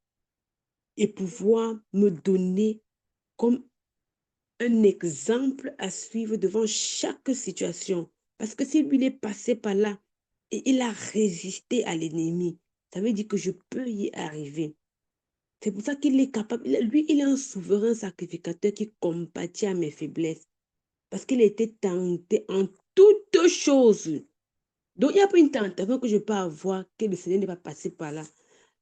et pouvoir me donner comme un exemple à suivre devant chaque situation. Parce que si lui est passé par là et il a résisté à l'ennemi, ça veut dire que je peux y arriver. C'est pour ça qu'il est capable. Lui, il est un souverain sacrificateur qui compatit à mes faiblesses. Parce qu'il a été tenté en toutes choses. Donc, il n'y a pas une tentation que je peux avoir que le Seigneur n'est pas passé par là.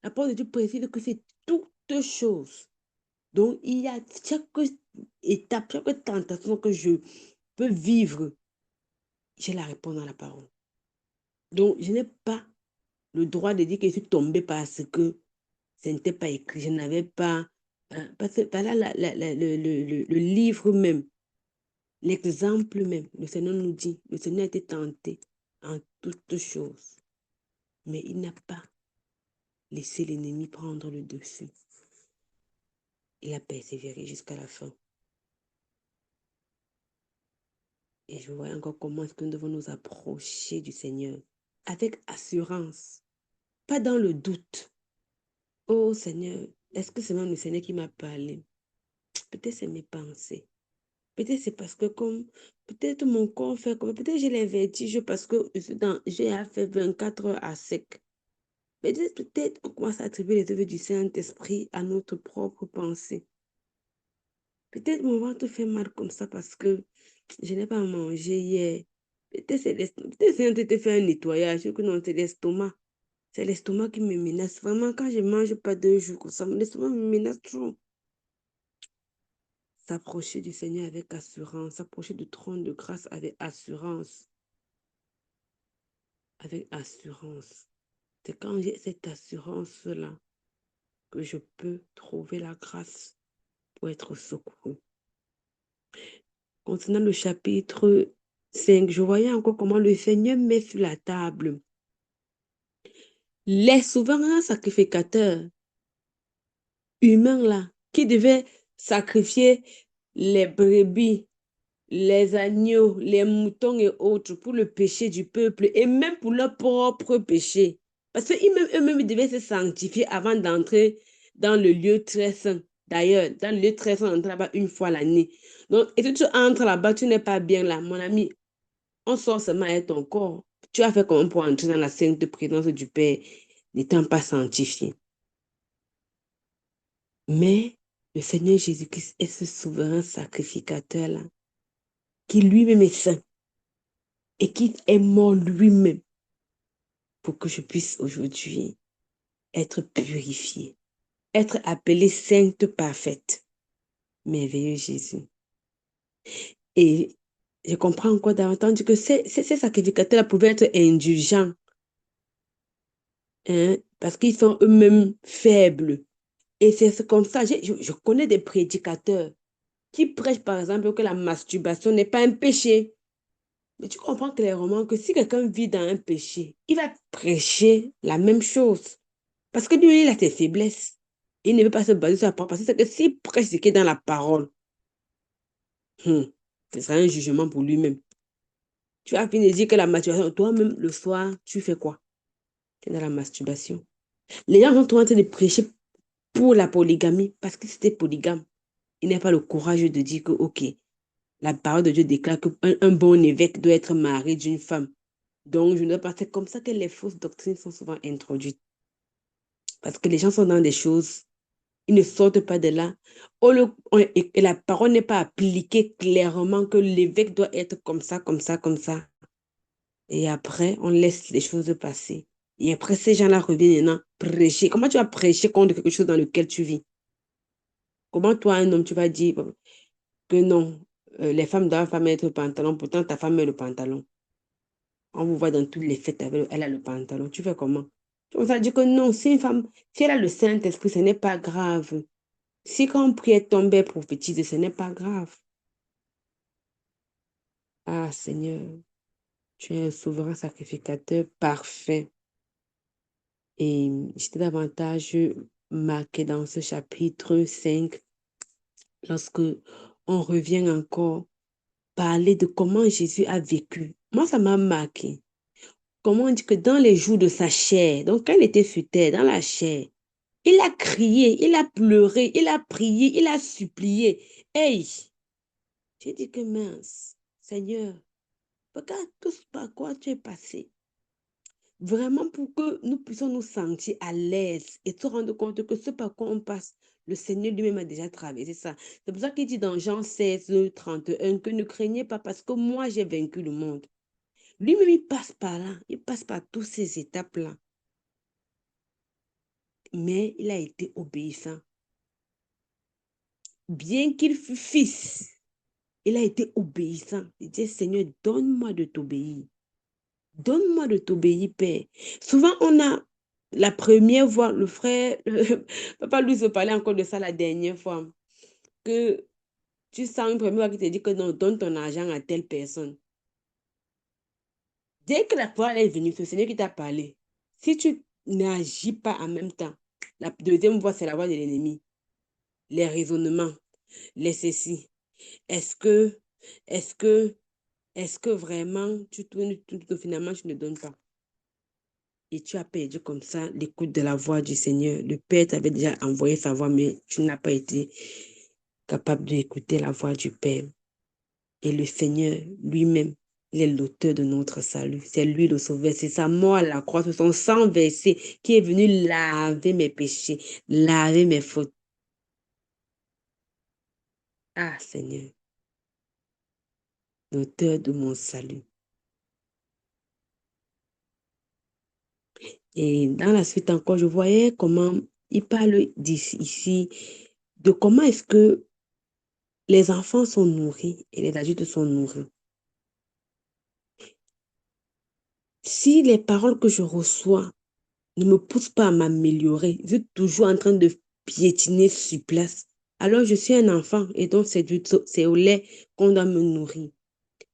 La parole de Dieu précise que c'est toutes choses. Donc, il y a chaque étape, chaque tentation que je peux vivre, j'ai la réponse dans la parole. Donc, je n'ai pas le droit de dire que je suis tombée parce que ce n'était pas écrit, je n'avais pas... parce que voilà le livre même, l'exemple même, le Seigneur nous dit, le Seigneur a été tenté en toutes choses, mais il n'a pas laissé l'ennemi prendre le dessus. Il a persévéré jusqu'à la fin. Et je vois encore comment est-ce que nous devons nous approcher du Seigneur avec assurance, pas dans le doute. Oh Seigneur, est-ce que c'est même le Seigneur qui m'a parlé? Peut-être c'est mes pensées. Peut-être c'est parce que comme, peut-être mon corps fait comme, peut-être j'ai les vertiges parce que j'ai fait 24 heures à sec. Peut-être on commence à attribuer les œuvres du Saint-Esprit à notre propre pensée. Peut-être mon ventre fait mal comme ça parce que je n'ai pas mangé hier. Peut-être c'est te fait un nettoyage, que non, c'est l'estomac. C'est l'estomac qui me menace. Vraiment, quand je ne mange pas 2 jours comme ça, l'estomac me menace trop. S'approcher du Seigneur avec assurance, s'approcher du trône de grâce avec assurance. Avec assurance. C'est quand j'ai cette assurance-là que je peux trouver la grâce pour être secouru. Continuant le chapitre 5, je voyais encore comment le Seigneur met sur la table les souverains sacrificateurs humains là, qui devaient sacrifier les brebis, les agneaux, les moutons et autres pour le péché du peuple et même pour leur propre péché. Parce qu'eux-mêmes ils devaient se sanctifier avant d'entrer dans le lieu très saint. D'ailleurs, dans le lieu très saint, on entre là-bas une fois l'année. Donc, et si tu entres là-bas, tu n'es pas bien là, mon ami. On sort seulement avec ton corps. Tu as fait comment pour entrer dans la sainte présence du Père n'étant pas sanctifié. Mais le Seigneur Jésus-Christ est ce souverain sacrificateur-là, qui lui-même est saint et qui est mort lui-même pour que je puisse aujourd'hui être purifiée, être appelée sainte parfaite. Merveilleux Jésus. Et je comprends encore davantage que ces sacrificateurs-là pouvaient être indulgents, hein, parce qu'ils sont eux-mêmes faibles. Et c'est comme ça, je connais des prédicateurs qui prêchent par exemple que la masturbation n'est pas un péché. Mais tu comprends clairement que si quelqu'un vit dans un péché, il va prêcher la même chose. Parce que lui, il a ses faiblesses. Il ne veut pas se baser sur la parole. Parce que c'est que s'il prêche ce qui est dans la parole, ce sera un jugement pour lui-même. Tu vas finir de dire que la masturbation, toi-même, le soir, tu fais quoi? Tu es dans la masturbation. Les gens sont en train de prêcher pour la polygamie parce que c'était polygame. Il n'a pas le courage de dire que, OK, la parole de Dieu déclare qu'un bon évêque doit être marié d'une femme. Donc, je ne dois pas. C'est comme ça que les fausses doctrines sont souvent introduites. Parce que les gens sont dans des choses, ils ne sortent pas de là. Et la parole n'est pas appliquée clairement que l'évêque doit être comme ça, comme ça, comme ça. Et après, on laisse les choses passer. Et après, ces gens-là reviennent maintenant prêcher. Comment tu vas prêcher contre quelque chose dans lequel tu vis? Comment toi, un homme, tu vas dire que non, les femmes doivent pas mettre le pantalon, pourtant ta femme met le pantalon. On vous voit dans toutes les fêtes, elle a le pantalon. Tu fais comment? On va dire que non, si une femme, si elle a le Saint-Esprit, ce n'est pas grave. Si quand on prie, elle tombe, elle prophétise, ce n'est pas grave. Ah Seigneur, tu es un souverain sacrificateur parfait. Et j'étais davantage marquée dans ce chapitre 5, lorsque on revient encore parler de comment Jésus a vécu. Moi, ça m'a marqué. Comment on dit que dans les jours de sa chair, donc quand il était sur terre, dans la chair, il a crié, il a pleuré, il a prié, il a supplié. Hey, j'ai dit que mince, Seigneur, regarde tout ce par quoi tu es passé. Vraiment pour que nous puissions nous sentir à l'aise et se rendre compte que ce par quoi on passe, le Seigneur lui-même a déjà traversé ça. C'est pour ça qu'il dit dans Jean 16, 31 que ne craignez pas parce que moi j'ai vaincu le monde. Lui-même, il passe par là, il passe par toutes ces étapes-là. Mais il a été obéissant. Bien qu'il fût fils, il a été obéissant. Il dit, Seigneur, donne-moi de t'obéir. Donne-moi de t'obéir, Père. Souvent, on a la première fois, le frère, papa Louis se parlait encore de ça la dernière fois, que tu sens une première fois qui te dit que non, donne ton argent à telle personne. Dès que la parole est venue, c'est le Seigneur qui t'a parlé. Si tu n'agis pas en même temps, la deuxième voix, c'est la voix de l'ennemi. Les raisonnements, les ceci. Est-ce que, est-ce que, est-ce que vraiment, finalement, tu ne donnes pas? Et tu as perdu comme ça l'écoute de la voix du Seigneur. Le Père t'avait déjà envoyé sa voix, mais tu n'as pas été capable d'écouter la voix du Père. Et le Seigneur lui-même, il est l'auteur de notre salut. C'est lui le sauveur. C'est sa mort à la croix, c'est son sang versé qui est venu laver mes péchés, laver mes fautes. Ah Seigneur, l'auteur de mon salut. Et dans la suite encore, je voyais comment il parle ici de comment est-ce que les enfants sont nourris et les adultes sont nourris. Si les paroles que je reçois ne me poussent pas à m'améliorer, je suis toujours en train de piétiner sur place, alors je suis un enfant et donc c'est au lait qu'on doit me nourrir.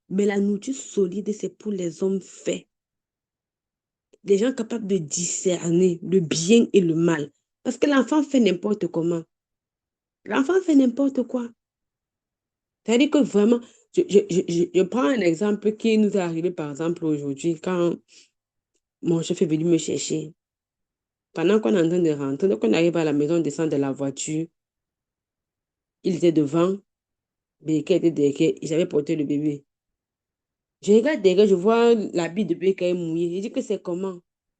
Mais la nourriture solide, c'est pour les hommes faits. Les gens capables de discerner le bien et le mal. Parce que l'enfant fait n'importe comment. L'enfant fait n'importe quoi. C'est-à-dire que vraiment, je prends un exemple qui nous est arrivé, par exemple, aujourd'hui, quand mon chef est venu me chercher. Pendant qu'on est en train de rentrer, donc on arrive à la maison, on descend de la voiture. Il était devant, Béka était derrière, j'avais porté le bébé. Je regarde derrière, je vois l'habit de Béka est mouillé. Je dis que c'est comment?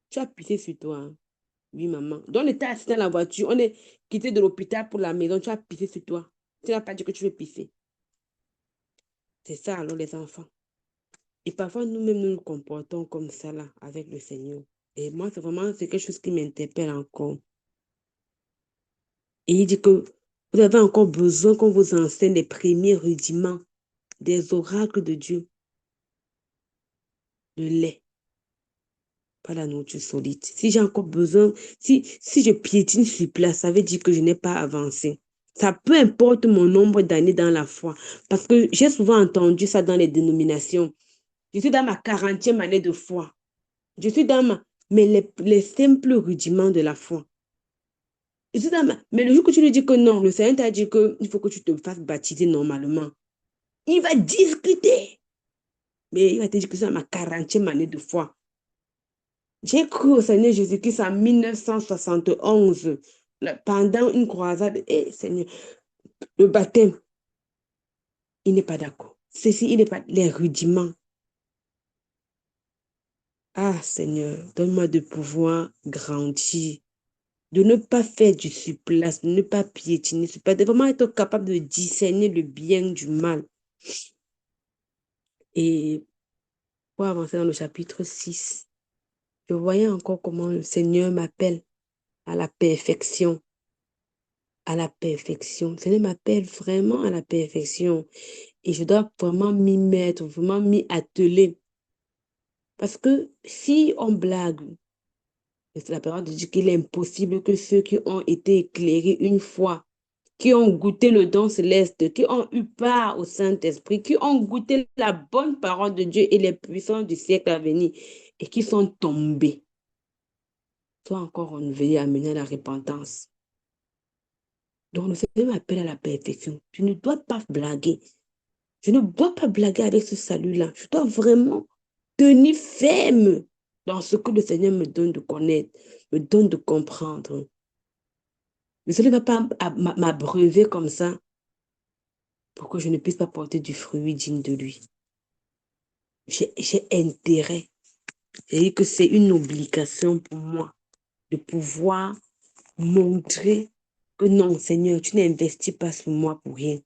Tu as pissé sur toi, hein? Oui, maman. Donc, on était assis dans la voiture, on est quitté de l'hôpital pour la maison, tu as pissé sur toi. Tu n'as pas dit que tu veux pisser. C'est ça, alors, les enfants. Et parfois, nous-mêmes, nous nous comportons comme ça, là, avec le Seigneur. Et moi, c'est quelque chose qui m'interpelle encore. Et il dit que vous avez encore besoin qu'on vous enseigne les premiers rudiments des oracles de Dieu. Le lait, pas la nourriture solide. Si j'ai encore besoin, si je piétine sur place, ça veut dire que je n'ai pas avancé. Ça peu importe mon nombre d'années dans la foi. Parce que j'ai souvent entendu ça dans les dénominations. Je suis dans ma 40e année de foi. Je suis dans mais les simples rudiments de la foi. Je suis dans mais le jour que tu lui dis que non, le Seigneur t'a dit qu'il faut que tu te fasses baptiser normalement. Il va discuter. Mais il va te dire que c'est ma 40e année de foi. J'ai cru au Seigneur Jésus-Christ en 1971, pendant une croisade. Et Seigneur, le baptême, il n'est pas d'accord. Ceci, il n'est pas les rudiments. Ah Seigneur, donne-moi de pouvoir grandir, de ne pas faire du surplace, de ne pas piétiner, de vraiment être capable de discerner le bien du mal. Et pour avancer dans le chapitre 6, je voyais encore comment le Seigneur m'appelle à la perfection. À la perfection. Le Seigneur m'appelle vraiment à la perfection. Et je dois vraiment m'y mettre, vraiment m'y atteler. Parce que si on blague, c'est la parole de Dieu qu'il est impossible que ceux qui ont été éclairés une fois, qui ont goûté le don céleste, qui ont eu part au Saint-Esprit, qui ont goûté la bonne parole de Dieu et les puissances du siècle à venir, et qui sont tombés, soient encore renouvelés, amenés à la repentance. Donc le Seigneur m'appelle à la perfection. Je ne dois pas blaguer. Je ne dois pas blaguer avec ce salut-là. Je dois vraiment tenir ferme dans ce que le Seigneur me donne de connaître, me donne de comprendre. Le Seigneur ne va pas m'abreuver comme ça pour que je ne puisse pas porter du fruit digne de lui. J'ai intérêt. C'est-à-dire que c'est une obligation pour moi de pouvoir montrer que non, Seigneur, tu n'investis pas sur moi pour rien.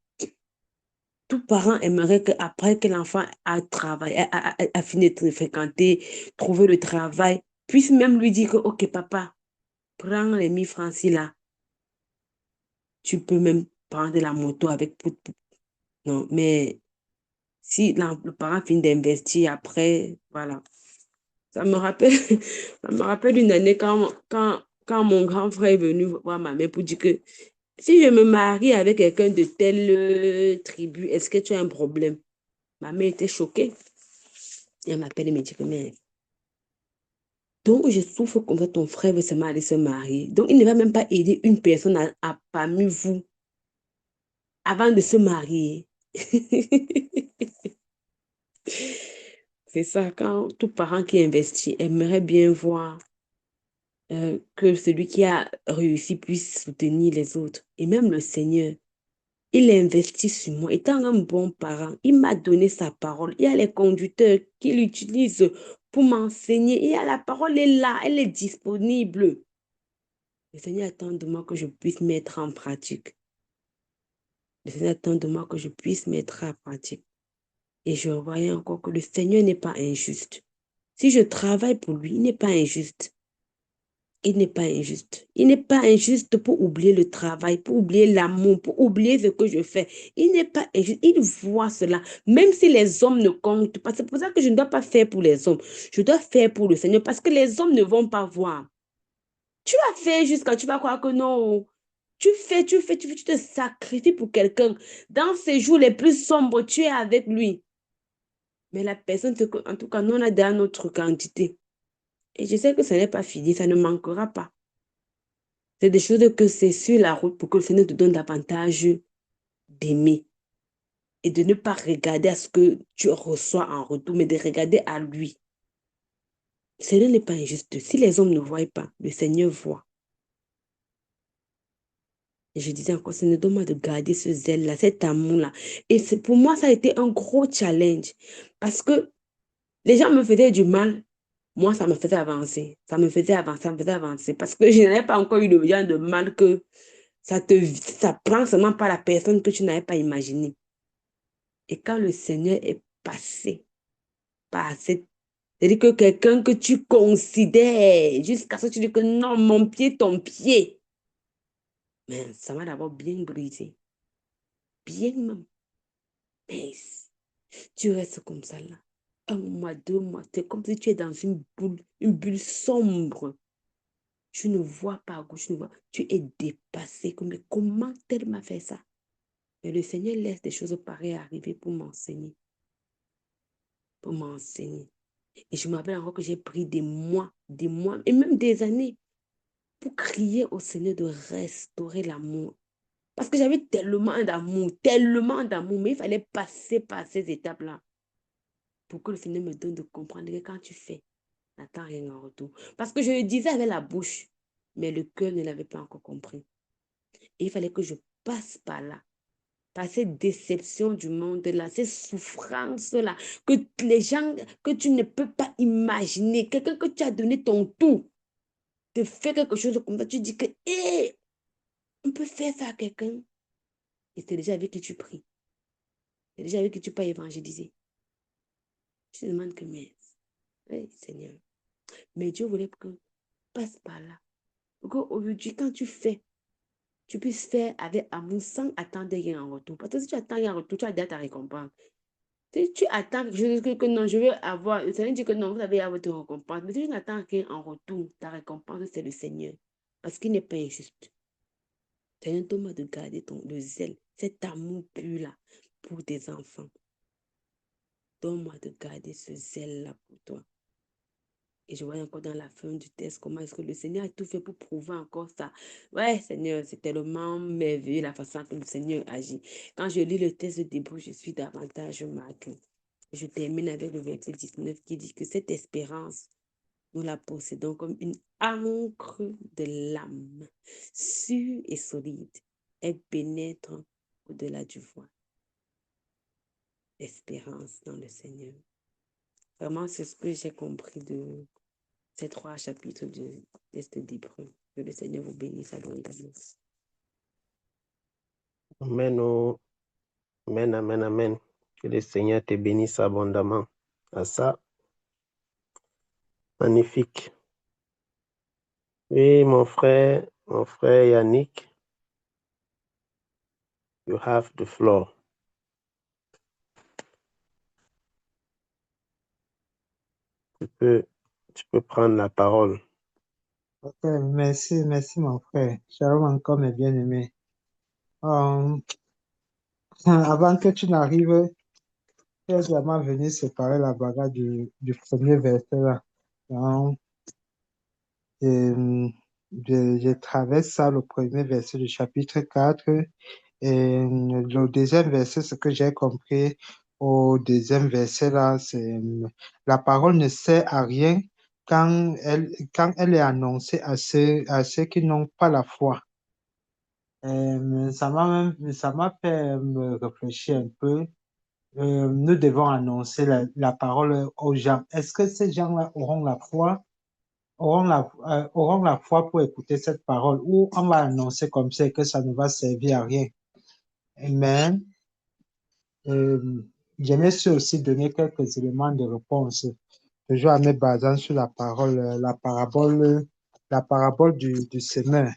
Tout parent aimerait qu'après que l'enfant a travaillé, a fini de fréquenter, trouver le travail, puisse même lui dire que, OK, papa, prends les 1000 francs là. Tu peux même prendre la moto avec. Non, mais si le parent finit d'investir après, voilà. Ça me rappelle, ça me rappelle une année quand mon grand frère est venu voir ma mère pour dire que si je me marie avec quelqu'un de telle tribu, est-ce que tu as un problème? Ma mère était choquée. Elle m'appelle et me dit que, mais donc je souffre comme ça, ton frère veut seulement aller se marier. Donc il ne va même pas aider une personne parmi vous avant de se marier. C'est ça, quand tout parent qui investit aimerait bien voir que celui qui a réussi puisse soutenir les autres. Et même le Seigneur, il investit sur moi. Étant un bon parent, il m'a donné sa parole. Il y a les conducteurs qu'il utilise pour m'enseigner. Et la parole est là, elle est disponible. Le Seigneur attend de moi que je puisse mettre en pratique. Le Seigneur attend de moi que je puisse mettre en pratique. Et je voyais encore que le Seigneur n'est pas injuste. Si je travaille pour lui, il n'est pas injuste. Il n'est pas injuste. Il n'est pas injuste pour oublier le travail, pour oublier l'amour, pour oublier ce que je fais. Il n'est pas injuste. Il voit cela. Même si les hommes ne comptent pas. C'est pour ça que je ne dois pas faire pour les hommes. Je dois faire pour le Seigneur parce que les hommes ne vont pas voir. Tu as fait jusqu'à tu vas croire que non. Tu te sacrifies pour quelqu'un. Dans ces jours les plus sombres, tu es avec lui. Mais la personne, en tout cas, nous, on a déjà notre quantité. Et je sais que ce n'est pas fini, ça ne manquera pas. C'est des choses que c'est sur la route pour que le Seigneur te donne davantage d'aimer et de ne pas regarder à ce que tu reçois en retour, mais de regarder à lui. Le Seigneur n'est pas injuste. Si les hommes ne voient pas, le Seigneur voit. Et je disais encore, Seigneur, donne-moi de garder ce zèle-là, cet amour-là. Et pour moi, ça a été un gros challenge parce que les gens me faisaient du mal. Moi, ça me faisait avancer. Ça me faisait avancer, ça me faisait avancer. Parce que je n'avais pas encore eu le genre de mal que ça prend seulement par la personne que tu n'avais pas imaginé. Et quand le Seigneur est passé par cette... C'est-à-dire que quelqu'un que tu considères jusqu'à ce que tu dis que non, mon pied, ton pied. Mais ça m'a d'abord bien brisé. Bien même. Mais tu restes comme ça là. Un mois, 2 mois, c'est comme si tu es dans une bulle sombre. Tu ne vois pas à gauche, tu ne vois. Tu es dépassé. Mais comment elle m'a fait ça? Mais le Seigneur laisse des choses pareilles arriver pour m'enseigner. Pour m'enseigner. Et je me rappelle encore que j'ai pris des mois, et même des années pour crier au Seigneur de restaurer l'amour. Parce que j'avais tellement d'amour, mais il fallait passer par ces étapes-là pour que le Seigneur me donne de comprendre que quand tu fais, n'attends rien en retour. Parce que je le disais avec la bouche, mais le cœur ne l'avait pas encore compris. Et il fallait que je passe par là, par cette déception du monde-là, ces souffrances-là, que les gens que tu ne peux pas imaginer, quelqu'un que tu as donné ton tout, te fait quelque chose comme ça, tu dis que, hé, on peut faire ça à quelqu'un. Et c'est déjà avec qui tu pries. C'est déjà avec qui tu peux évangéliser. Je te demande que, mais, hey, Seigneur, mais Dieu voulait que passe par là. Pour qu'aujourd'hui, quand tu fais, tu puisses faire avec amour sans attendre rien en retour. Parce que si tu attends rien en retour, tu as déjà ta récompense. Si tu attends que non, je veux avoir, le Seigneur dit que non, vous avez à votre récompense. Mais si tu n'attends rien en retour, ta récompense, c'est le Seigneur. Parce qu'il n'est pas injuste. Seigneur, donne-moi de garder le zèle, cet amour pur-là pour tes enfants. Donne-moi de garder ce zèle-là pour toi. Et je vois encore dans la fin du texte comment est-ce que le Seigneur a tout fait pour prouver encore ça. Ouais, Seigneur, c'est tellement merveilleux la façon que le Seigneur agit. Quand je lis le texte de Débrou, je suis davantage marquée. Je termine avec le verset 19 qui dit que cette espérance, nous la possédons comme une ancre de l'âme, sûre et solide. Elle pénètre au-delà du voile. L'espérance dans le Seigneur. Vraiment, c'est ce que j'ai compris de ces 3 chapitres du test d'Hébreux. Que le Seigneur vous bénisse abondamment.
Amen, oh. Amen, amen, amen. Que le Seigneur te bénisse abondamment. À ça, magnifique. Oui, mon frère Yannick, you have the floor. Tu peux prendre la parole.
Ok, merci mon frère. Shalom encore mes bien-aimés. Avant que tu n'arrives, tu es vraiment venu séparer la bagarre du premier verset là. Donc, je traverse ça, le premier verset du chapitre 4. Et le deuxième verset, ce que j'ai compris au deuxième verset là, c'est la parole ne sert à rien quand elle est annoncée à ceux qui n'ont pas la foi. Ça m'a fait me réfléchir un peu. Nous devons annoncer la parole aux gens. Est-ce que ces gens-là auront la foi, auront la foi pour écouter cette parole, ou on va annoncer comme ça et que ça ne va servir à rien? Mais j'aimerais aussi donner quelques éléments de réponse, toujours en me basant sur la parabole du semeur.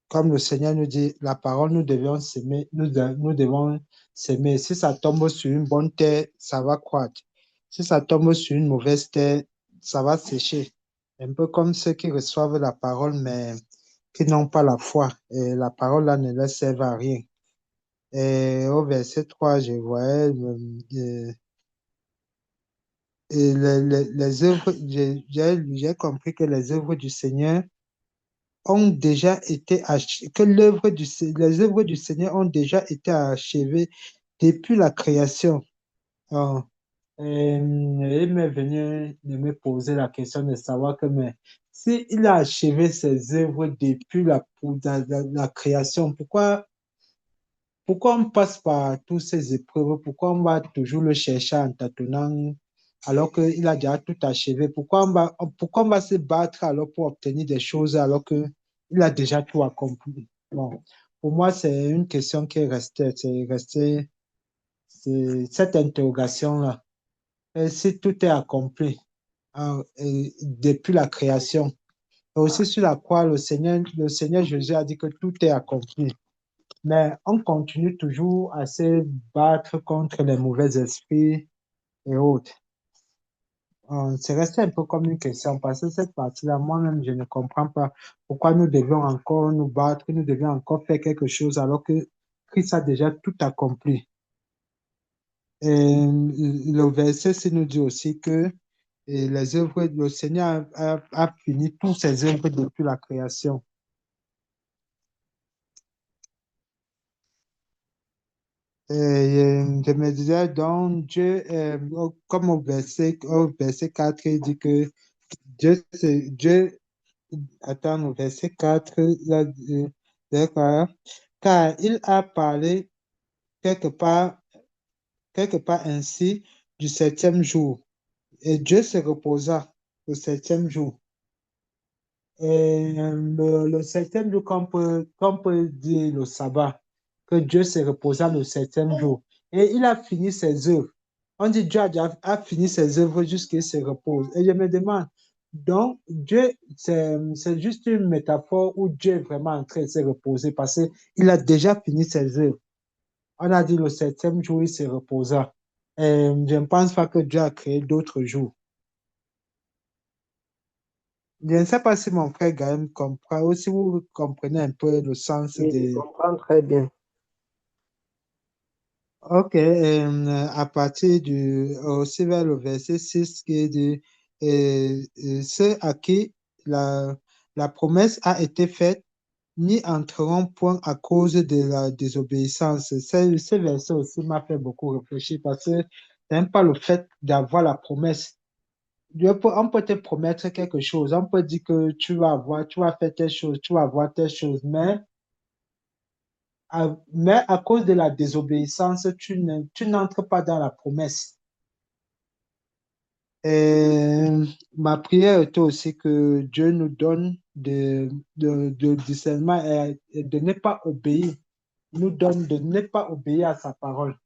Comme le Seigneur nous dit, la parole, nous devons s'aimer, nous devons s'aimer. Si ça tombe sur une bonne terre, ça va croître. Si ça tombe sur une mauvaise terre, ça va sécher. Un peu comme ceux qui reçoivent la parole, mais qui n'ont pas la foi. Et la parole là ne leur sert à rien. Et au verset 3, je voyais les œuvres, j'ai compris que les œuvres du Seigneur ont déjà été que les œuvres du Seigneur ont déjà été achevées depuis la création. Ah, il m'est venu de me poser la question de savoir que mais, si il a achevé ses œuvres depuis la création, pourquoi on passe par toutes ces épreuves? Pourquoi on va toujours le chercher en tâtonnant alors qu'il a déjà tout achevé? Pourquoi on va se battre alors pour obtenir des choses alors qu'il a déjà tout accompli? Bon, pour moi, c'est une question qui est restée. C'est cette interrogation-là. Et si tout est accompli depuis la création, et aussi sur la croix, le Seigneur Jésus a dit que tout est accompli. Mais on continue toujours à se battre contre les mauvais esprits et autres. C'est resté un peu comme une question parce que cette partie-là, moi-même, je ne comprends pas pourquoi nous devions encore nous battre, nous devions encore faire quelque chose alors que Christ a déjà tout accompli. Et le verset nous dit aussi que les œuvres, le Seigneur a fini toutes ses œuvres depuis la création. Je me disais donc, Dieu, comme au verset 4, il dit que Dieu, attends, au verset 4, là, d'accord, car il a parlé quelque part ainsi du septième jour. Et Dieu se reposa le septième jour. Et le septième jour, qu'on peut dire le sabbat, que Dieu se reposa le septième jour. Et il a fini ses œuvres. On dit Dieu a fini ses œuvres jusqu'à ce qu'il se repose. Et je me demande, Donc, Dieu, c'est juste une métaphore où Dieu est vraiment en train de se reposer parce qu'il a déjà fini ses œuvres. On a dit le septième jour, il se reposa. Et je ne pense pas que Dieu a créé d'autres jours. Je ne sais pas si mon frère Gaël comprend, ou si vous comprenez un peu le sens
Oui, je
de...
comprends très bien.
Ok, à partir aussi vers le verset 6 qui dit, ceux à qui la promesse a été faite n'y entreront point à cause de la désobéissance. Ce verset aussi m'a fait beaucoup réfléchir parce que ce n'est pas le fait d'avoir la promesse. On peut te promettre quelque chose, on peut dire que tu vas faire telle chose, tu vas avoir telle chose, mais à cause de la désobéissance, tu n'entres pas dans la promesse. Et ma prière était aussi que Dieu nous donne de discernement et de ne pas obéir, nous donne de ne pas obéir à sa parole.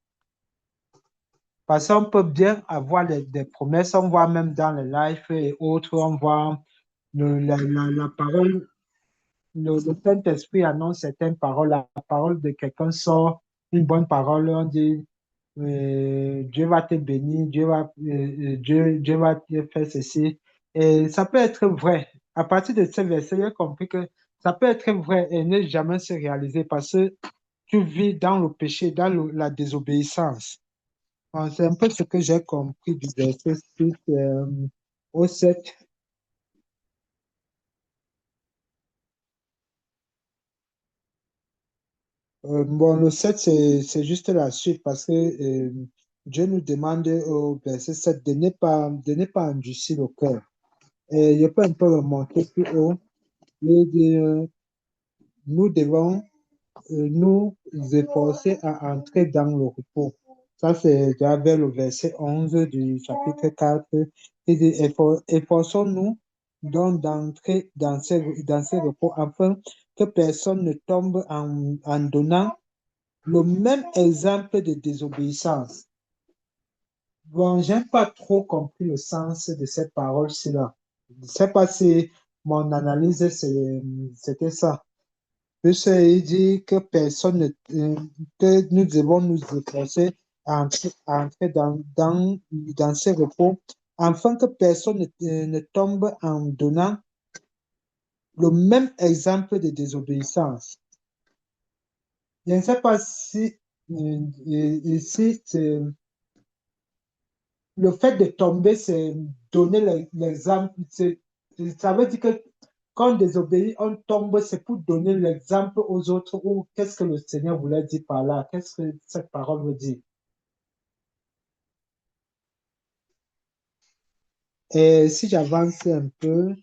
Parce qu'on peut bien avoir des promesses, on voit même dans les lives et autres, on voit la parole, le Saint-Esprit annonce certaines paroles, la parole de quelqu'un sort, une bonne parole, on dit Dieu va te bénir, Dieu va te faire ceci. Et ça peut être vrai. À partir de ce verset, j'ai compris que ça peut être vrai et ne jamais se réaliser parce que tu vis dans le péché, dans la désobéissance. Bon, c'est un peu ce que j'ai compris du verset 6 au 7. Bon, le 7 c'est juste la suite parce que Dieu nous demande au verset 7 de ne pas endurcir le cœur. Et je peux un peu remonter plus haut. Il dit, nous devons nous efforcer à entrer dans le repos. Ça, c'est déjà vers le verset 11 du chapitre 4. Il dit, efforçons-nous donc d'entrer dans ces repos afin que personne ne tombe en donnant le même exemple de désobéissance. Bon, j'ai pas trop compris le sens de cette parole-ci-là. Je ne sais pas si mon analyse, c'était ça. Il dit que personne que nous devons nous efforcer à entrer dans ces repos, afin que personne ne tombe en donnant le même exemple de désobéissance. Je ne sais pas si ici, le fait de tomber, c'est donner l'exemple. Ça veut dire que quand on désobéit, on tombe, c'est pour donner l'exemple aux autres ou qu'est-ce que le Seigneur voulait dire par là? Qu'est-ce que cette parole veut dire? Et si j'avance un peu,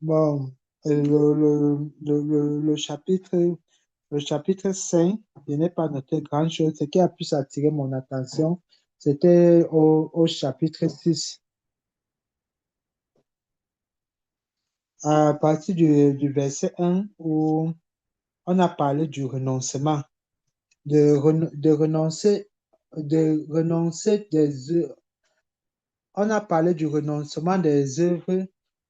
bon, le chapitre 5, je n'ai pas noté grand-chose. Ce qui a pu attirer mon attention, c'était au chapitre 6. À partir du verset 1 où on a parlé du renoncement, de renoncer des œuvres. On a parlé du renoncement des œuvres.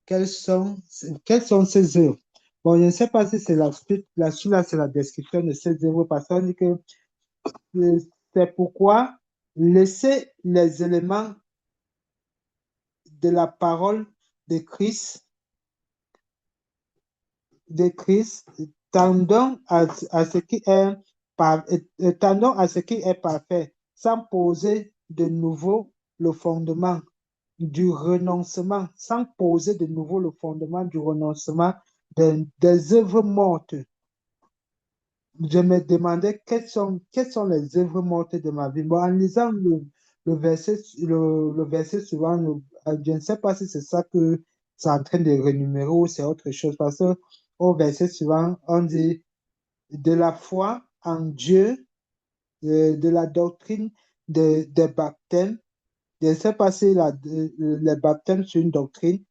Quelles sont, quelles sont ces œuvres? Bon, je ne sais pas si c'est la suite, là, c'est la description de ces œuvres parce qu'on dit que euh, c'est pourquoi laisser les éléments de la parole de Christ de Christ, tendons à ce qui est tendons à ce qui est parfait, sans poser de nouveau le fondement du renoncement, sans poser de nouveau le fondement du renoncement des œuvres mortes. Je me demandais quelles sont les œuvres mortes de ma vie. Bon, en lisant le verset suivant, je ne sais pas si c'est ça que c'est en train de rénumérer ou c'est autre chose. Parce que au verset suivant, on dit de la foi en Dieu, de la doctrine des baptêmes. Je ne sais pas si les baptêmes c'est une doctrine,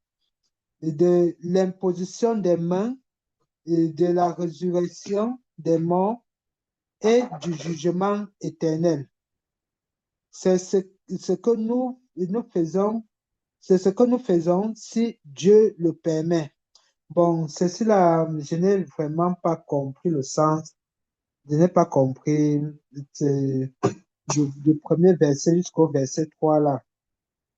et de l'imposition des mains, et de la résurrection des morts et du jugement éternel. C'est ce que nous nous faisons, c'est ce que nous faisons si Dieu le permet. Bon, ceci là, je n'ai vraiment pas compris le sens. Je n'ai pas compris du premier verset jusqu'au verset 3 là.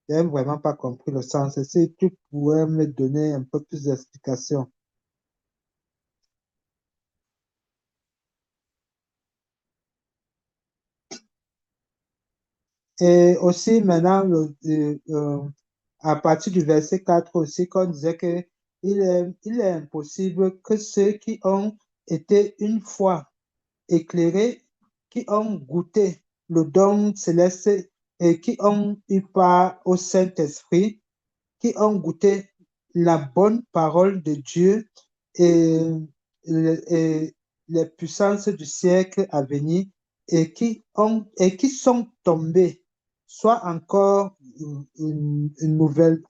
Je n'ai vraiment pas compris le sens. Si tu pourrais me donner un peu plus d'explications. Et aussi maintenant, à partir du verset 4 aussi, qu'on disait que il est impossible que ceux qui ont été une fois éclairés, qui ont goûté le don céleste et qui ont eu part au Saint-Esprit, qui ont goûté la bonne parole de Dieu et, et les puissances du siècle à venir et qui sont tombés, soit encore une nouvelle,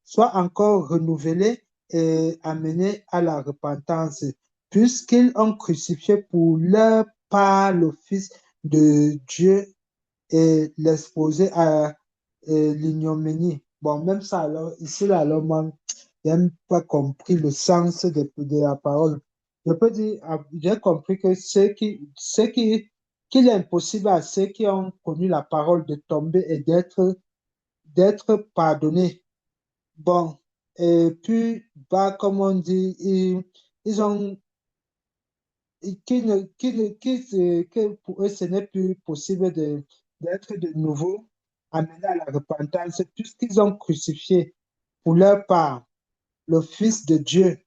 soit encore renouvelés et amenés à la repentance, puisqu'ils ont crucifié pour leur part le Fils de Dieu et l'exposer à l'ignominie. Bon, même ça, alors, ici, là, alors, moi, je n'ai pas compris le sens de la parole. Je peux dire, j'ai compris que qu'il est impossible à ceux qui ont connu la parole de tomber et d'être pardonnés. Bon, et puis, bah, comme on dit, ils ont que pour eux, ce n'est plus possible d'être de nouveau amenés à la repentance, puisqu'ils ont crucifié pour leur part le Fils de Dieu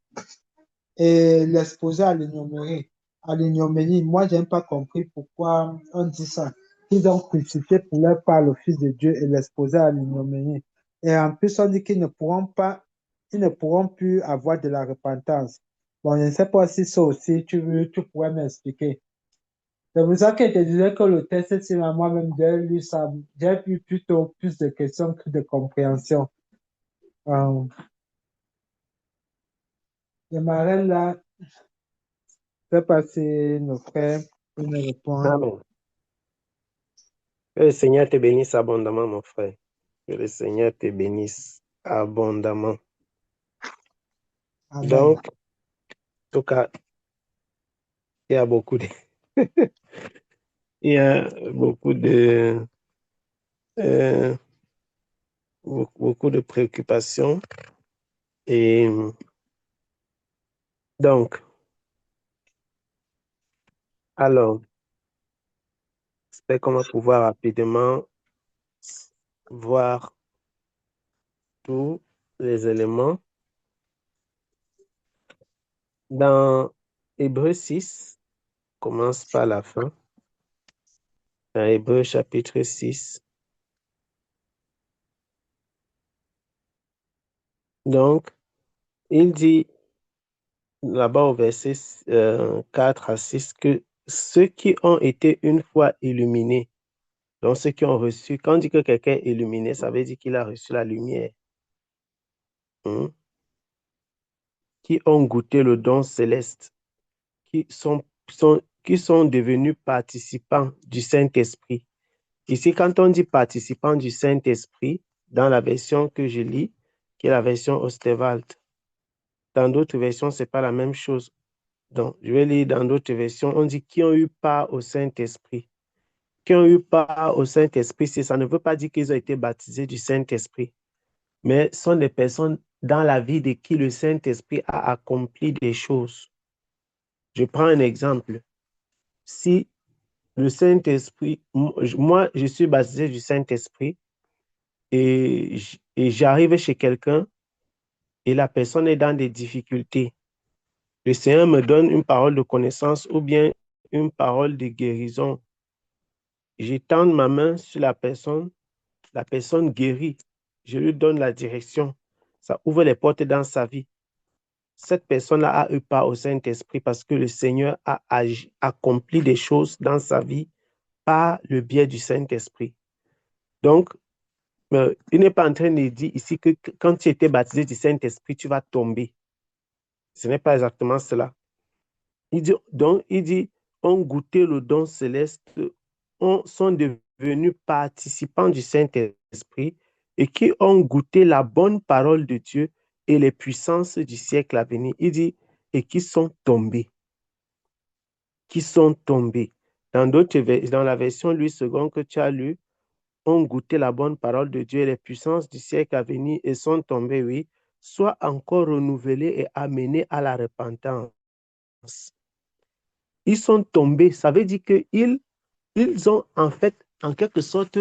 et l'exposé à l'ignominie. À l'ignominie. Moi, je n'ai pas compris pourquoi on dit ça. Ils ont crucifié pour leur part le Fils de Dieu et l'exposé à l'ignominie. Et en plus, on dit qu'ils ne pourront pas, ils ne pourront plus avoir de la repentance. Bon, je ne sais pas si ça aussi, tu pourrais m'expliquer. C'est pour ça que je te disais que le test, c'est moi-même, j'ai lu ça, j'ai eu plutôt plus de questions que de compréhension. Euh, J'aimerais là, je sais pas si nos frères peuvent me répondre.
Amen. Que le Seigneur te bénisse abondamment, mon frère. Que le Seigneur te bénisse abondamment.
Amen.
Donc, en tout cas, il y a beaucoup de, il y a beaucoup de, euh, beaucoup de préoccupations. Et donc, alors, j'espère qu'on va pouvoir rapidement voir tous les éléments. Dans Hébreux 6, commence par la fin. Dans Hébreux chapitre 6. Donc, il dit là-bas au verset 4 à 6 que ceux qui ont été une fois illuminés, donc ceux qui ont reçu, quand on dit que quelqu'un est illuminé, ça veut dire qu'il a reçu la lumière. Qui ont goûté le don céleste, qui sont devenus participants du Saint-Esprit. Ici, quand on dit participants du Saint-Esprit, dans la version que je lis, qui est la version Osterwald, dans d'autres versions, ce n'est pas la même chose. Donc, je vais lire dans d'autres versions, on dit qui ont eu part au Saint-Esprit. Qui ont eu part au Saint-Esprit, ça ne veut pas dire qu'ils ont été baptisés du Saint-Esprit, mais sont des personnes dans la vie de qui le Saint-Esprit a accompli des choses. Je prends un exemple. Si le Saint-Esprit, moi, je suis baptisé du Saint-Esprit et j'arrive chez quelqu'un et la personne est dans des difficultés. Le Seigneur me donne une parole de connaissance ou bien une parole de guérison. J'étends ma main sur la personne guérit. Je lui donne la direction. Ça ouvre les portes dans sa vie. Cette personne-là a eu part au Saint-Esprit parce que le Seigneur a accompli des choses dans sa vie par le biais du Saint-Esprit. Donc, il n'est pas en train de dire ici que quand tu étais baptisé du Saint-Esprit, tu vas tomber. Ce n'est pas exactement cela. Il dit, ont goûté le don céleste, sont devenus participants du Saint-Esprit. Saint-Esprit et qui ont goûté la bonne parole de Dieu et les puissances du siècle à venir. Il dit, et qui sont tombés. Qui sont tombés. Dans la version Louis II que tu as lu, ont goûté la bonne parole de Dieu et les puissances du siècle à venir et sont tombés, oui, soit encore renouvelés et amenés à la repentance. Ils sont tombés, ça veut dire qu'ils ont en fait, en quelque sorte,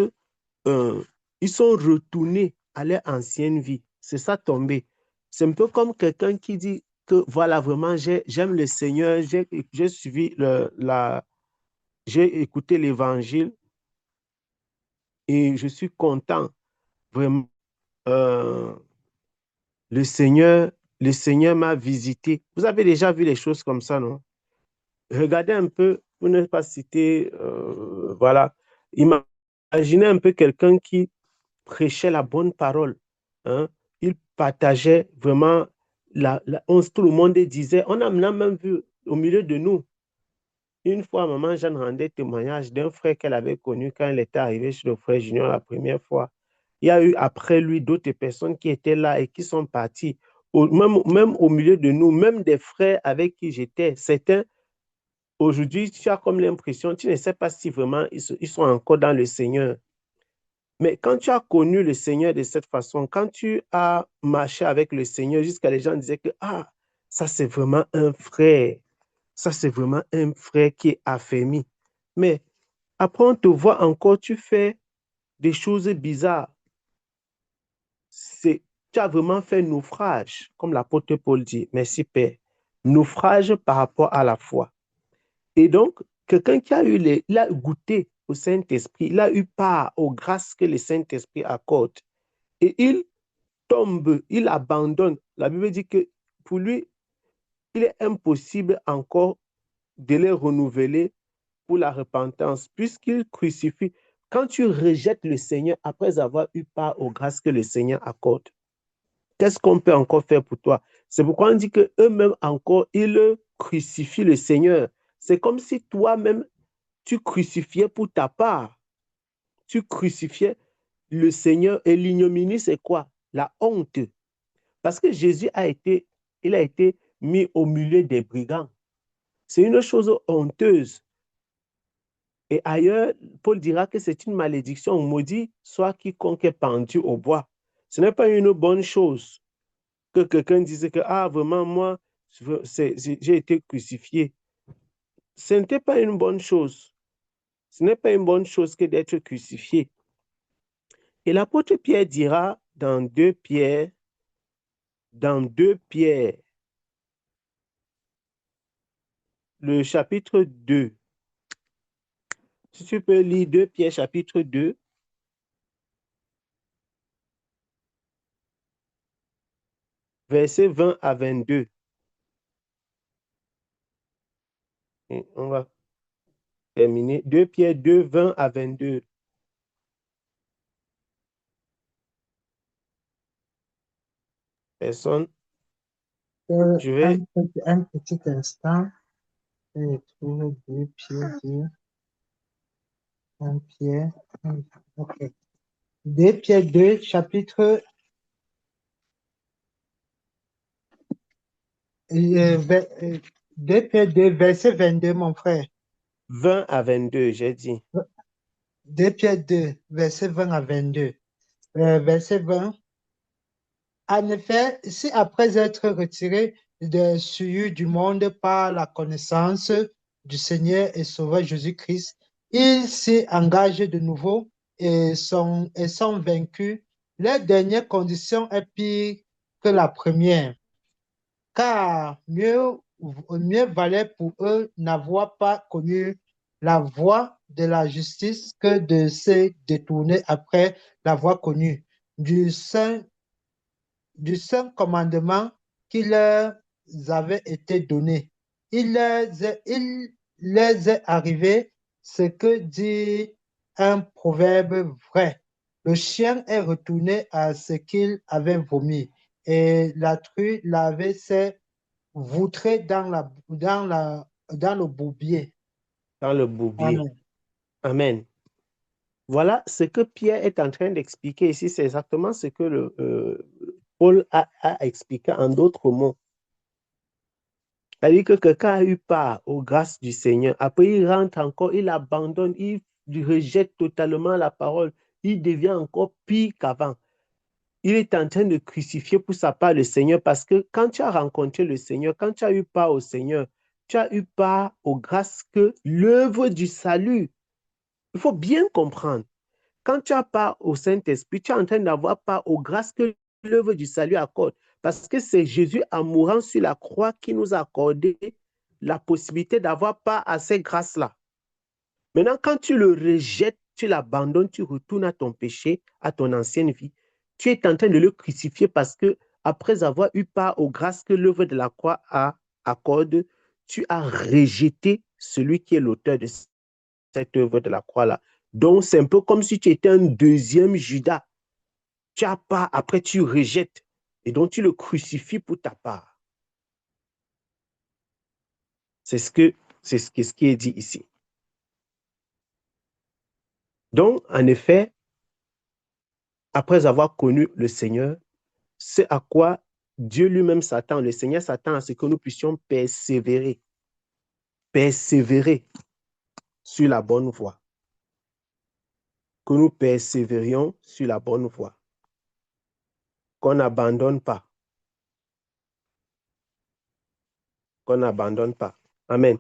ils sont retournés à leur ancienne vie. C'est ça, tomber. C'est un peu comme quelqu'un qui dit que voilà, vraiment, j'aime le Seigneur, j'ai suivi j'ai écouté l'évangile et je suis content. Vraiment, le Seigneur m'a visité. Vous avez déjà vu les choses comme ça, non? Regardez un peu, pour ne pas citer, voilà, imaginez un peu quelqu'un qui prêchait la bonne parole. Hein? Il partageait vraiment, tout le monde disait, on a même vu au milieu de nous. Une fois, maman Jeanne rendait témoignage d'un frère qu'elle avait connu quand elle était arrivée chez le frère Junior la première fois. Il y a eu après lui d'autres personnes qui étaient là et qui sont parties. Même au milieu de nous, même des frères avec qui j'étais, certains, aujourd'hui, tu as comme l'impression, tu ne sais pas si vraiment ils sont encore dans le Seigneur. Mais quand tu as connu le Seigneur de cette façon, quand tu as marché avec le Seigneur, jusqu'à les gens disaient que, ah, ça c'est vraiment un frère. Ça c'est vraiment un frère qui est affermi. Mais après, on te voit encore, tu fais des choses bizarres. Tu as vraiment fait naufrage, comme l'apôtre Paul dit. Merci Père. Naufrage par rapport à la foi. Et donc, quelqu'un qui a il a goûté au Saint-Esprit, il a eu part aux grâces que le Saint-Esprit accorde. Et il tombe, il abandonne. La Bible dit que pour lui, il est impossible encore de les renouveler pour la repentance, puisqu'il crucifie. Quand tu rejettes le Seigneur après avoir eu part aux grâces que le Seigneur accorde, qu'est-ce qu'on peut encore faire pour toi? C'est pourquoi on dit qu'eux-mêmes encore, ils crucifient le Seigneur. C'est comme si toi-même, tu crucifiais pour ta part. Tu crucifiais le Seigneur. Et l'ignominie, c'est quoi? La honte. Parce que Jésus il a été mis au milieu des brigands. C'est une chose honteuse. Et ailleurs, Paul dira que c'est une malédiction. On maudit soit quiconque est pendu au bois. Ce n'est pas une bonne chose que quelqu'un dise que, ah, vraiment, moi, j'ai été crucifié. Ce n'était pas une bonne chose. Ce n'est pas une bonne chose que d'être crucifié. Et l'apôtre Pierre dira dans 2 Pierre, le chapitre 2, si tu peux lire 2 Pierre chapitre 2, versets 20 à 22. Et on va terminer. 2 Pierre 2, 20 à 22. Personne. Je vais.
Un petit instant. Je trouve 2 Pierre 2. 1 Pierre. Ok. 2 Pierre 2, chapitre 2 Pierre 2, verset 22, mon frère.
20 à 22, j'ai dit.
2 Pierre 2, verset 20 à 22. Verset 20. En effet, si après être retiré des souillures du monde par la connaissance du Seigneur et Sauveur Jésus-Christ, ils s'y engagent de nouveau et sont vaincus, leur dernière condition est pire que la première. Car mieux valait pour eux n'avoir pas connu la voie de la justice que de se détourner après l'avoir connue du saint commandement qui leur avait été donné. Il les est arrivé ce que dit un proverbe vrai. Le chien est retourné à ce qu'il avait vomi et la truie l'avait s'est voutrée dans le bourbier.
Dans le bourbier.
Amen.
Amen. Voilà ce que Pierre est en train d'expliquer ici. C'est exactement ce que Paul a expliqué en d'autres mots. C'est-à-dire que quelqu'un a eu part aux grâces du Seigneur. Après, il rentre encore, il abandonne, il rejette totalement la parole. Il devient encore pire qu'avant. Il est en train de crucifier pour sa part le Seigneur parce que quand tu as rencontré le Seigneur, quand tu as eu part au Seigneur, tu as eu part aux grâces que l'œuvre du salut. Il faut bien comprendre. Quand tu as part au Saint-Esprit, tu es en train d'avoir part aux grâces que l'œuvre du salut accorde. Parce que c'est Jésus, en mourant sur la croix, qui nous a accordé la possibilité d'avoir part à ces grâces-là. Maintenant, quand tu le rejettes, tu l'abandonnes, tu retournes à ton péché, à ton ancienne vie, tu es en train de le crucifier parce que, après avoir eu part aux grâces que l'œuvre de la croix accorde, tu as rejeté celui qui est l'auteur de cette œuvre de la croix-là. Donc, c'est un peu comme si tu étais un deuxième Judas. Tu as part, après tu rejettes. Et donc, tu le crucifies pour ta part. C'est ce qui est dit ici. Donc, en effet, après avoir connu le Seigneur, c'est à quoi Dieu lui-même s'attend. Le Seigneur s'attend à ce que nous puissions persévérer. Persévérer sur la bonne voie. Que nous persévérions sur la bonne voie. Qu'on n'abandonne pas. Qu'on n'abandonne pas. Amen.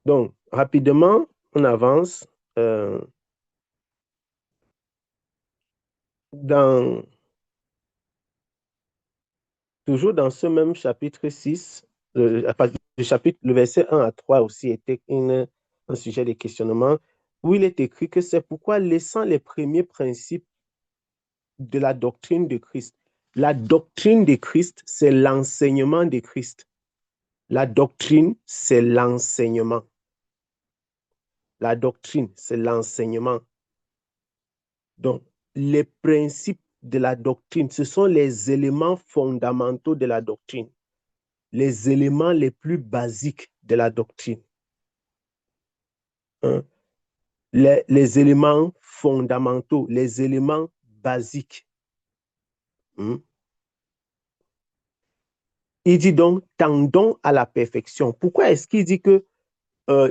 Donc, rapidement, on avance. Toujours dans ce même chapitre 6, le verset 1 à 3 aussi était un sujet de questionnement, où il est écrit que c'est pourquoi, laissant les premiers principes de la doctrine de Christ, la doctrine de Christ, c'est l'enseignement de Christ. La doctrine, c'est l'enseignement. La doctrine, c'est l'enseignement. Donc, les principes de la doctrine, ce sont les éléments fondamentaux de la doctrine, les éléments les plus basiques de la doctrine. Hein? Les éléments fondamentaux, les éléments basiques. Il dit donc, tendons à la perfection. Pourquoi est-ce qu'il dit que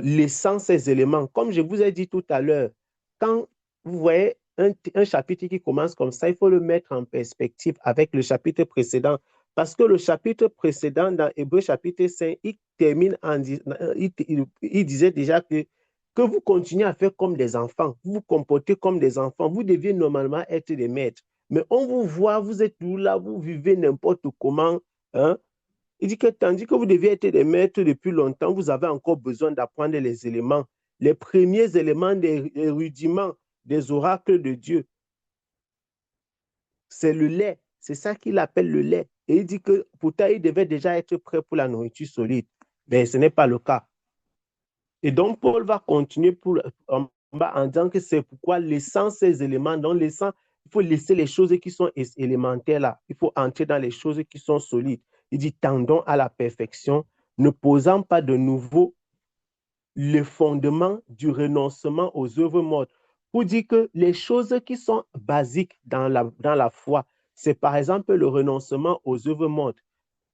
laissant ces éléments, comme je vous ai dit tout à l'heure, quand vous voyez un chapitre qui commence comme ça, il faut le mettre en perspective avec le chapitre précédent. Parce que le chapitre précédent, dans Hébreux chapitre 5, il termine il disait déjà que vous continuez à faire comme des enfants, vous vous comportez comme des enfants, vous deviez normalement être des maîtres. Mais on vous voit, vous êtes tout là, vous vivez n'importe comment. Hein? Il dit que tandis que vous deviez être des maîtres depuis longtemps, vous avez encore besoin d'apprendre les éléments, les premiers éléments des rudiments des oracles de Dieu. C'est le lait, c'est ça qu'il appelle le lait. Et il dit que pourtant, il devait déjà être prêt pour la nourriture solide. Mais ce n'est pas le cas. Et donc, Paul va continuer en disant que c'est pourquoi, laissant ces éléments, il faut laisser les choses qui sont élémentaires là. Il faut entrer dans les choses qui sont solides. Il dit, tendons à la perfection, ne posant pas de nouveau le fondement du renoncement aux œuvres mortes. Pour dire que les choses qui sont basiques dans la foi, c'est par exemple le renoncement aux œuvres mortes.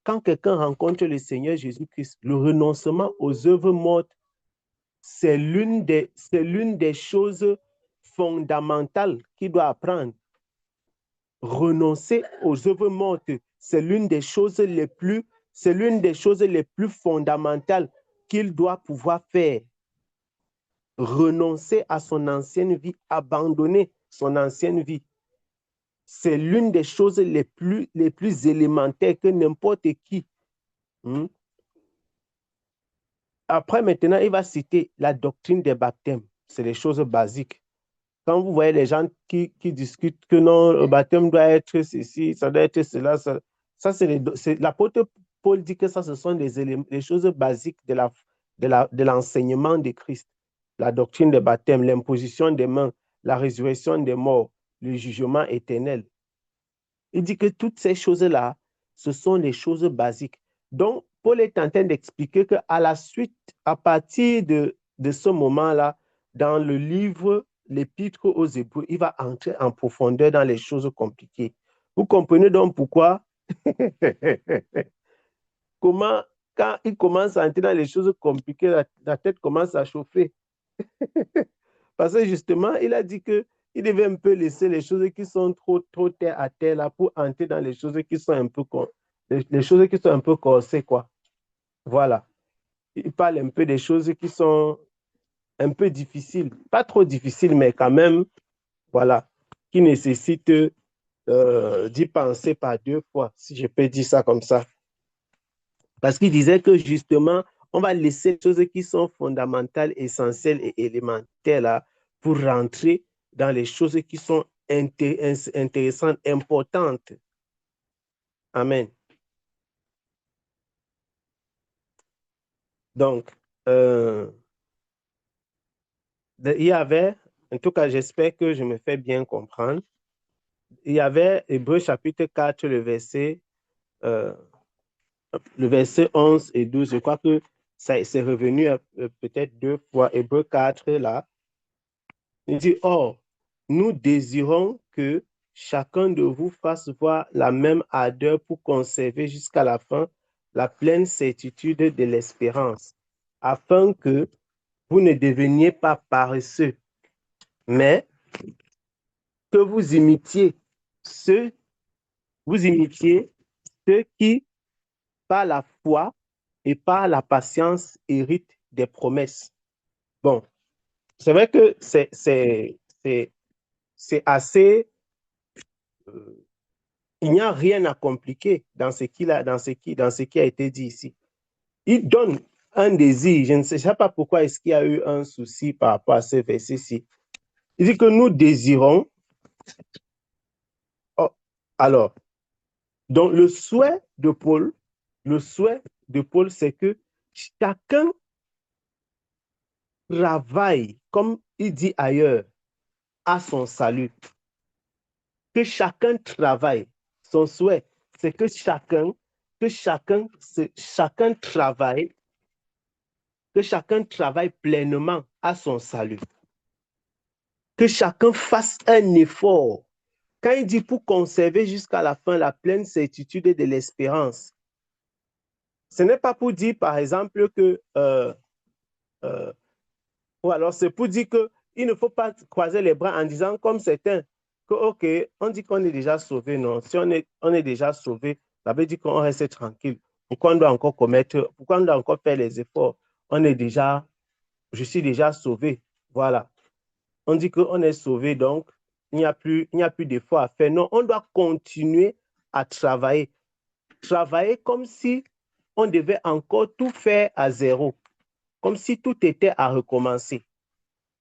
Quand quelqu'un rencontre le Seigneur Jésus-Christ, le renoncement aux œuvres mortes, c'est l'une des choses fondamentales qu'il doit apprendre. Renoncer aux œuvres mortes, c'est l'une des choses les plus fondamentales qu'il doit pouvoir faire. Renoncer à son ancienne vie, abandonner son ancienne vie. C'est l'une des choses les plus élémentaires que n'importe qui. Après, maintenant, il va citer la doctrine des baptêmes. C'est les choses basiques. Quand vous voyez les gens qui discutent que non, le baptême doit être ceci, ça doit être cela, ça c'est l'apôtre Paul dit que ça, ce sont les choses basiques de l'enseignement de Christ. La doctrine des baptêmes, l'imposition des mains, la résurrection des morts, le jugement éternel. Il dit que toutes ces choses-là, ce sont les choses basiques. Donc, Paul est en train d'expliquer qu'à la suite, à partir de ce moment-là, dans le livre l'épître aux Hébreux, il va entrer en profondeur dans les choses compliquées. Vous comprenez donc pourquoi comment, quand il commence à entrer dans les choses compliquées, la tête commence à chauffer. Parce que justement, il a dit qu'il devait un peu laisser les choses qui sont trop terre à terre là pour entrer dans les choses qui sont un peu, les choses qui sont un peu corsées, quoi. Voilà. Il parle un peu des choses qui sont un peu difficiles. Pas trop difficiles, mais quand même, voilà, qui nécessitent d'y penser par deux fois, si je peux dire ça comme ça. Parce qu'il disait que justement, on va laisser les choses qui sont fondamentales, essentielles et élémentaires là, pour rentrer dans les choses qui sont intéressantes, importantes. Amen. Donc, il y avait, en tout cas, j'espère que je me fais bien comprendre, il y avait Hébreux chapitre 4, le verset 11 et 12. Je crois que ça c'est revenu peut-être 2 fois, Hébreux 4, là. Il dit, or, nous désirons que chacun de vous fasse voir la même ardeur pour conserver jusqu'à la fin la pleine certitude de l'espérance, afin que vous ne deveniez pas paresseux, mais que vous imitiez ceux qui, par la foi et par la patience, héritent des promesses. Bon, c'est vrai que c'est assez... il n'y a rien à compliquer dans ce qui a été dit ici. Il donne un désir. Je ne sais pas pourquoi est-ce qu'il y a eu un souci par rapport à ce verset-ci. Il dit que nous désirons. Oh, alors, donc le souhait de Paul, c'est que chacun travaille, comme il dit ailleurs, à son salut. Que chacun travaille. Son souhait, c'est que chacun travaille pleinement à son salut. Que chacun fasse un effort. Quand il dit pour conserver jusqu'à la fin la pleine certitude de l'espérance, ce n'est pas pour dire, par exemple, que ou alors c'est pour dire qu'il ne faut pas croiser les bras en disant, comme certains, que OK, on dit qu'on est déjà sauvé. Non, si on est déjà sauvé, ça veut dire qu'on reste tranquille. Pourquoi on doit encore faire les efforts? Je suis déjà sauvé. Voilà. On dit qu'on est sauvé, donc il n'y a plus d'efforts à faire. Non, on doit continuer à travailler. Travailler comme si on devait encore tout faire à zéro. Comme si tout était à recommencer.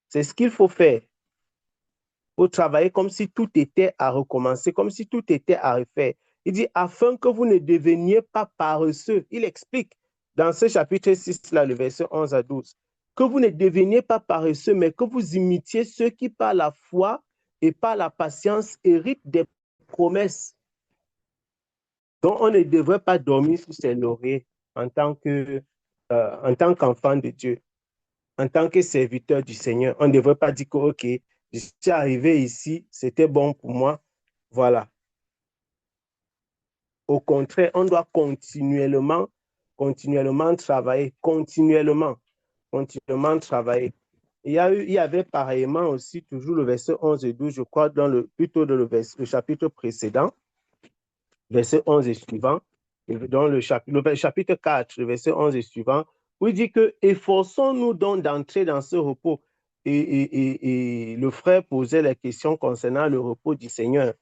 C'est ce qu'il faut faire. Il faut travailler comme si tout était à recommencer, comme si tout était à refaire. Il dit, afin que vous ne deveniez pas paresseux. Il explique dans ce chapitre 6, là, le verset 11 à 12, que vous ne deveniez pas paresseux, mais que vous imitiez ceux qui, par la foi et par la patience, héritent des promesses. Donc, on ne devrait pas dormir sous ses lauriers en tant qu'enfant de Dieu. En tant que serviteur du Seigneur, on ne devrait pas dire que, OK, je suis arrivé ici, c'était bon pour moi. Voilà. Au contraire, on doit continuellement travailler, continuellement travailler. Il y avait pareillement aussi toujours le verset 11 et 12, je crois, plutôt dans le chapitre précédent, verset 11 et suivant, dans le chapitre 4, le verset 11 et suivant, où il dit que efforçons-nous donc d'entrer dans ce repos. Et le frère posait la question concernant le repos du Seigneur.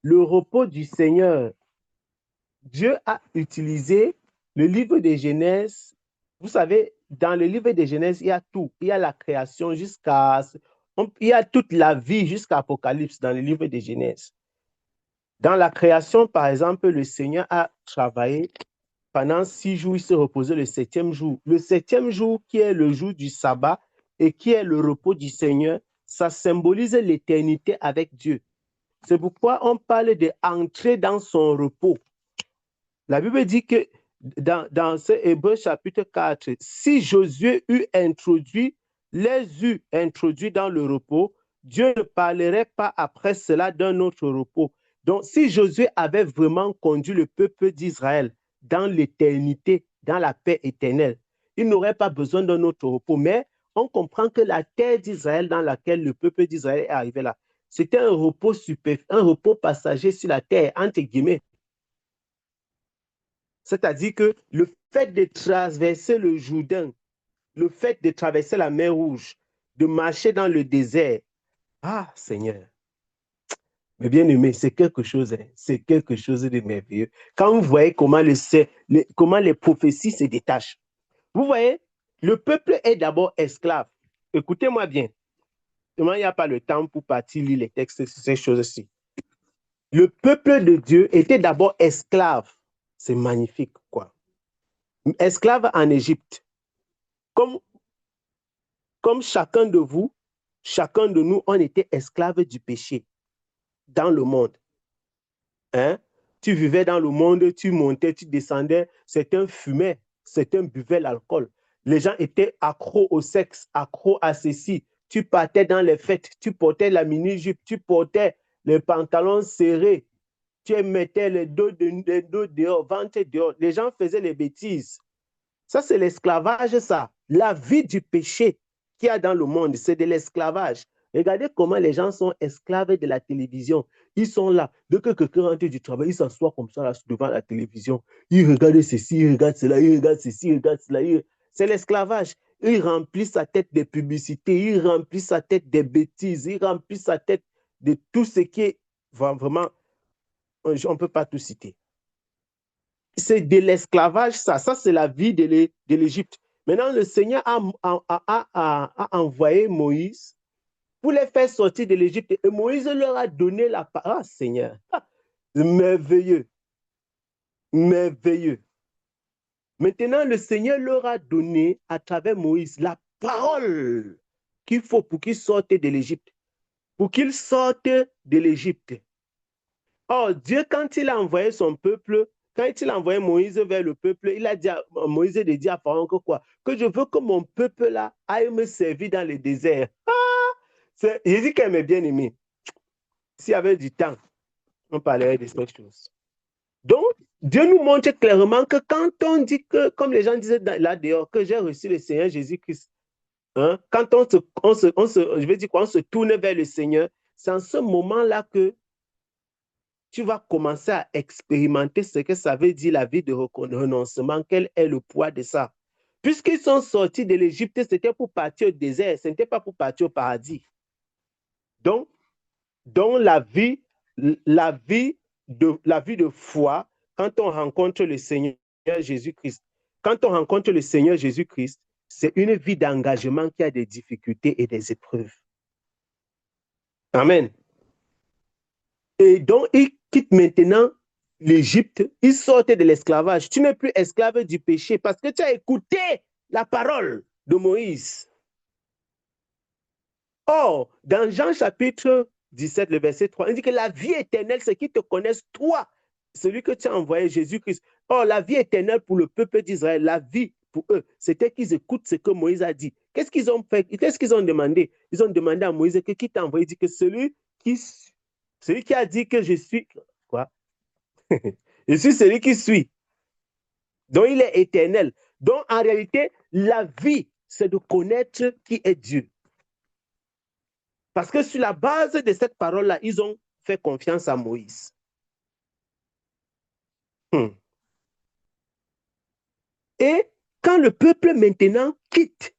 Le repos du Seigneur, Dieu a utilisé le livre de Genèse. Vous savez, dans le livre de Genèse, il y a tout. Il y a la création il y a toute la vie jusqu'à Apocalypse dans le livre de Genèse. Dans la création, par exemple, le Seigneur a travaillé pendant 6 jours, il se reposait le 7e jour. Le 7e jour, qui est le jour du sabbat et qui est le repos du Seigneur, ça symbolise l'éternité avec Dieu. C'est pourquoi on parle d'entrer dans son repos. La Bible dit que dans ce Hébreux chapitre 4, si Josué les eut introduits dans le repos, Dieu ne parlerait pas après cela d'un autre repos. Donc, si Josué avait vraiment conduit le peuple d'Israël dans l'éternité, dans la paix éternelle, il n'aurait pas besoin d'un autre repos. Mais on comprend que la terre d'Israël dans laquelle le peuple d'Israël est arrivé là, c'était un repos un repos passager sur la terre, entre guillemets. C'est-à-dire que le fait de traverser le Jourdain, le fait de traverser la mer Rouge, de marcher dans le désert, ah Seigneur, mais bien aimé, c'est quelque chose, hein, c'est quelque chose de merveilleux. Quand vous voyez comment les prophéties se détachent, vous voyez, le peuple est d'abord esclave. Écoutez-moi bien. Il n'y a pas le temps pour partir lire les textes sur ces choses-ci. Le peuple de Dieu était d'abord esclave. C'est magnifique, quoi. Esclave en Égypte. Comme chacun de vous, chacun de nous, on était esclave du péché dans le monde. Hein? Tu vivais dans le monde, tu montais, tu descendais, certains fumaient, certains buvaient l'alcool. Les gens étaient accros au sexe, accros à ceci. Tu partais dans les fêtes, tu portais la mini-jupe, tu portais les pantalons serrés, tu mettais les dos dehors, ventre dehors. Les gens faisaient les bêtises. Ça, c'est l'esclavage, ça. La vie du péché qu'il y a dans le monde, c'est de l'esclavage. Regardez comment les gens sont esclaves de la télévision. Ils sont là. Dès que quelqu'un rentre du travail, ils s'assoient comme ça là, devant la télévision. Ils regardent ceci, ils regardent cela, ils regardent ceci, ils regardent cela. C'est l'esclavage. Ils remplissent sa tête de publicités, ils remplissent sa tête de bêtises, ils remplissent sa tête de tout ce qui est vraiment, on ne peut pas tout citer. C'est de l'esclavage, ça. Ça, c'est la vie de l'Égypte. Maintenant, le Seigneur a envoyé Moïse pour les faire sortir de l'Égypte. Et Moïse leur a donné la parole. Ah, Seigneur, merveilleux, merveilleux. Maintenant, le Seigneur leur a donné, à travers Moïse, la parole qu'il faut pour qu'ils sortent de l'Égypte. Pour qu'ils sortent de l'Égypte. Or, Dieu, quand il a envoyé son peuple, quand il a envoyé Moïse vers le peuple, il a dit à Moïse de dire à Pharaon que quoi? Que je veux que mon peuple là aille me servir dans le désert. Ah! Jésus qu'elle m'est bien aimé. S'il y avait du temps, on parlerait de ces choses. Donc, Dieu nous montre clairement que quand on dit que, comme les gens disaient là dehors, que j'ai reçu le Seigneur Jésus-Christ, hein, quand on se tourne vers le Seigneur, c'est en ce moment-là que tu vas commencer à expérimenter ce que ça veut dire la vie de renoncement, quel est le poids de ça. Puisqu'ils sont sortis de l'Égypte, c'était pour partir au désert, ce n'était pas pour partir au paradis. Donc la vie de foi, quand on rencontre le Seigneur Jésus-Christ, c'est une vie d'engagement qui a des difficultés et des épreuves. Amen. Et donc, ils quittent maintenant l'Égypte, ils sortent de l'esclavage. Tu n'es plus esclave du péché parce que tu as écouté la parole de Moïse. Or, dans Jean chapitre 17, le verset 3, il dit que la vie éternelle, c'est qu'ils te connaissent, toi, celui que tu as envoyé, Jésus-Christ. Or, la vie éternelle pour le peuple d'Israël, la vie pour eux, c'était qu'ils écoutent ce que Moïse a dit. Qu'est-ce qu'ils ont fait? Qu'est-ce qu'ils ont demandé? Ils ont demandé à Moïse que qui t'a envoyé, il dit que celui qui a dit que je suis, quoi? Je suis celui qui suit. Donc, il est éternel. Donc, en réalité, la vie, c'est de connaître qui est Dieu. Parce que sur la base de cette parole-là, ils ont fait confiance à Moïse. Et quand le peuple maintenant quitte,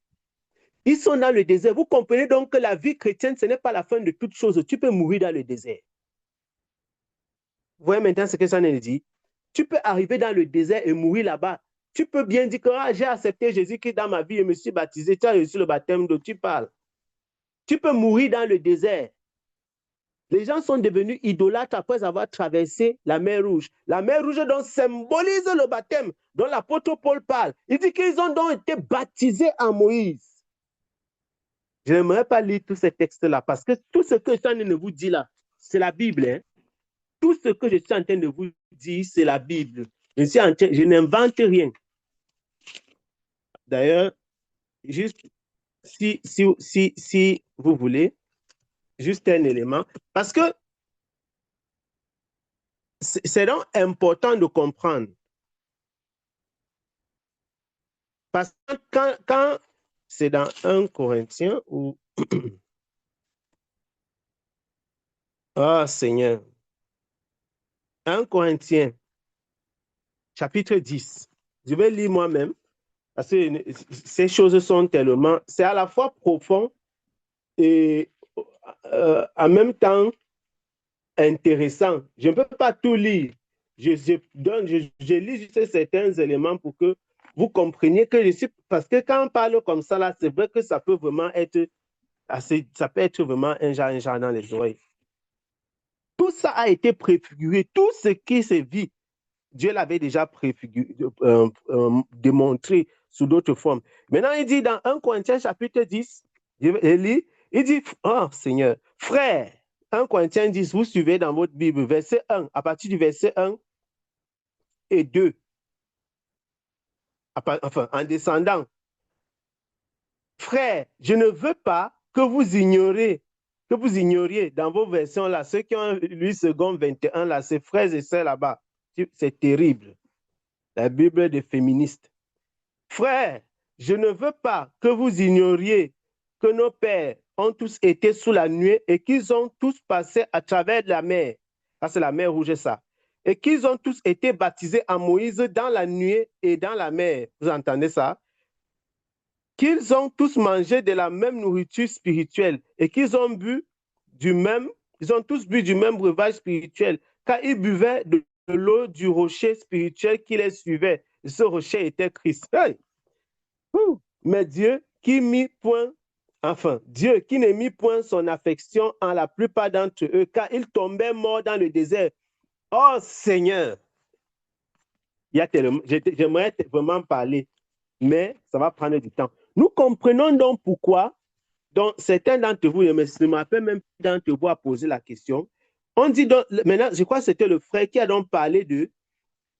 ils sont dans le désert. Vous comprenez donc que la vie chrétienne, ce n'est pas la fin de toute chose. Tu peux mourir dans le désert. Vous voyez maintenant ce que ça nous dit? Tu peux arriver dans le désert et mourir là-bas. Tu peux bien dire que j'ai accepté Jésus-Christ dans ma vie et me suis baptisé. Tu as reçu le baptême dont tu parles. Tu peux mourir dans le désert. Les gens sont devenus idolâtres après avoir traversé la mer Rouge. La mer Rouge donc symbolise le baptême dont l'apôtre Paul parle. Il dit qu'ils ont donc été baptisés en Moïse. Je n'aimerais pas lire tous ces textes-là parce que tout ce que je suis en train de vous dire là, c'est la Bible. Hein? Tout ce que je suis en train de vous dire, c'est la Bible. Je n'invente rien. D'ailleurs, juste si vous voulez, juste un élément, parce que c'est donc important de comprendre. Parce que quand c'est dans 1 Corinthiens où... Ah, Seigneur. 1 Corinthiens, chapitre 10. Je vais lire moi-même, parce que ces choses sont tellement... C'est à la fois profond et en même temps intéressant. Je ne peux pas tout lire. Je lis juste certains éléments pour que vous compreniez que je suis... Parce que quand on parle comme ça, là, c'est vrai que ça peut vraiment être ça peut être vraiment un genre dans les oreilles. Tout ça a été préfiguré. Tout ce qui se vit, Dieu l'avait déjà préfiguré, démontré sous d'autres formes. Maintenant, il dit dans 1 Corinthiens chapitre 10, je lis, il dit, oh Seigneur, frère, 1 Corinthiens 10, vous suivez dans votre Bible, verset 1, à partir du verset 1 et 2. Enfin, en descendant. Frère, je ne veux pas que vous ignoriez dans vos versions là, ceux qui ont lu seconde 21 là, ces frères et sœurs là-bas. C'est terrible. La Bible des féministes. Frère, je ne veux pas que vous ignoriez que nos pères ont tous été sous la nuée et qu'ils ont tous passé à travers la mer. Ça, c'est la mer Rouge, ça. Et qu'ils ont tous été baptisés à Moïse dans la nuée et dans la mer. Vous entendez ça? Qu'ils ont tous mangé de la même nourriture spirituelle et qu'ils ont tous bu du même breuvage spirituel, car ils buvaient de l'eau du rocher spirituel qui les suivait. Et ce rocher était Christ. Hey! Mais Dieu qui ne mit point son affection en la plupart d'entre eux, car ils tombaient morts dans le désert. Oh Seigneur! J'aimerais vraiment parler, mais ça va prendre du temps. Nous comprenons donc pourquoi, donc certains d'entre vous, je ne me rappelle même d'entre vous a posé la question. On dit donc, maintenant, je crois que c'était le frère qui a donc parlé de,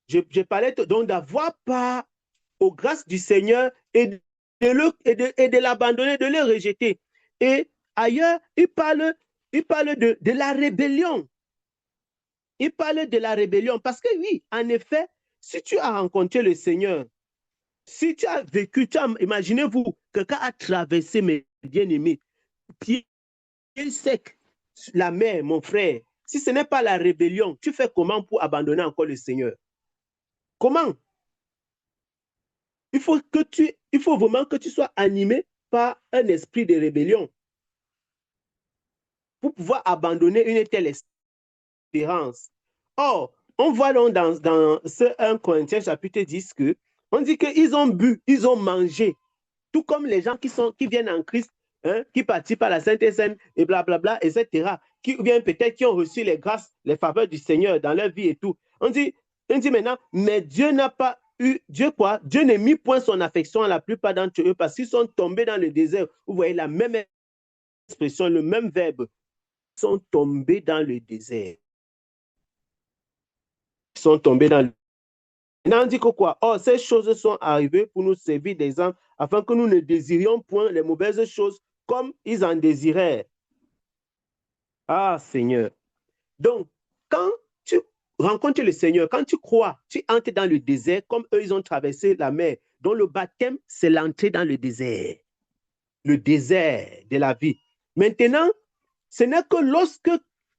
je parlais donc d'avoir part aux grâces du Seigneur et de l'abandonner, de le rejeter. Et ailleurs, il parle de la rébellion. Il parle de la rébellion parce que oui, en effet, si tu as rencontré le Seigneur, si tu as vécu, imaginez-vous, quelqu'un a traversé, mes bien-aimés, pied sec, la mer, mon frère. Si ce n'est pas la rébellion, tu fais comment pour abandonner encore le Seigneur? Comment? Il faut vraiment que tu sois animé par un esprit de rébellion pour pouvoir abandonner une telle espérance. Or, on voit donc dans ce 1 Corinthiens chapitre 10 que on dit qu'ils ont bu, ils ont mangé, tout comme les gens qui viennent en Christ, hein, qui participent à la Sainte Seine et blablabla, etc., qui viennent peut-être, qui ont reçu les grâces, les faveurs du Seigneur dans leur vie et tout. On dit maintenant, mais Dieu n'a pas eu, Dieu ne mit point son affection à la plupart d'entre eux parce qu'ils sont tombés dans le désert. Vous voyez la même expression, le même verbe. Ils sont tombés dans le désert. Ils sont tombés dans le Maintenant, on dit que quoi? Oh, ces choses sont arrivées pour nous servir d'exemple afin que nous ne désirions point les mauvaises choses comme ils en désiraient. Ah, Seigneur. Donc, quand tu rencontres le Seigneur, quand tu crois, tu entres dans le désert comme eux, ils ont traversé la mer. Donc, le baptême, c'est l'entrée dans le désert de la vie. Maintenant, ce n'est que lorsque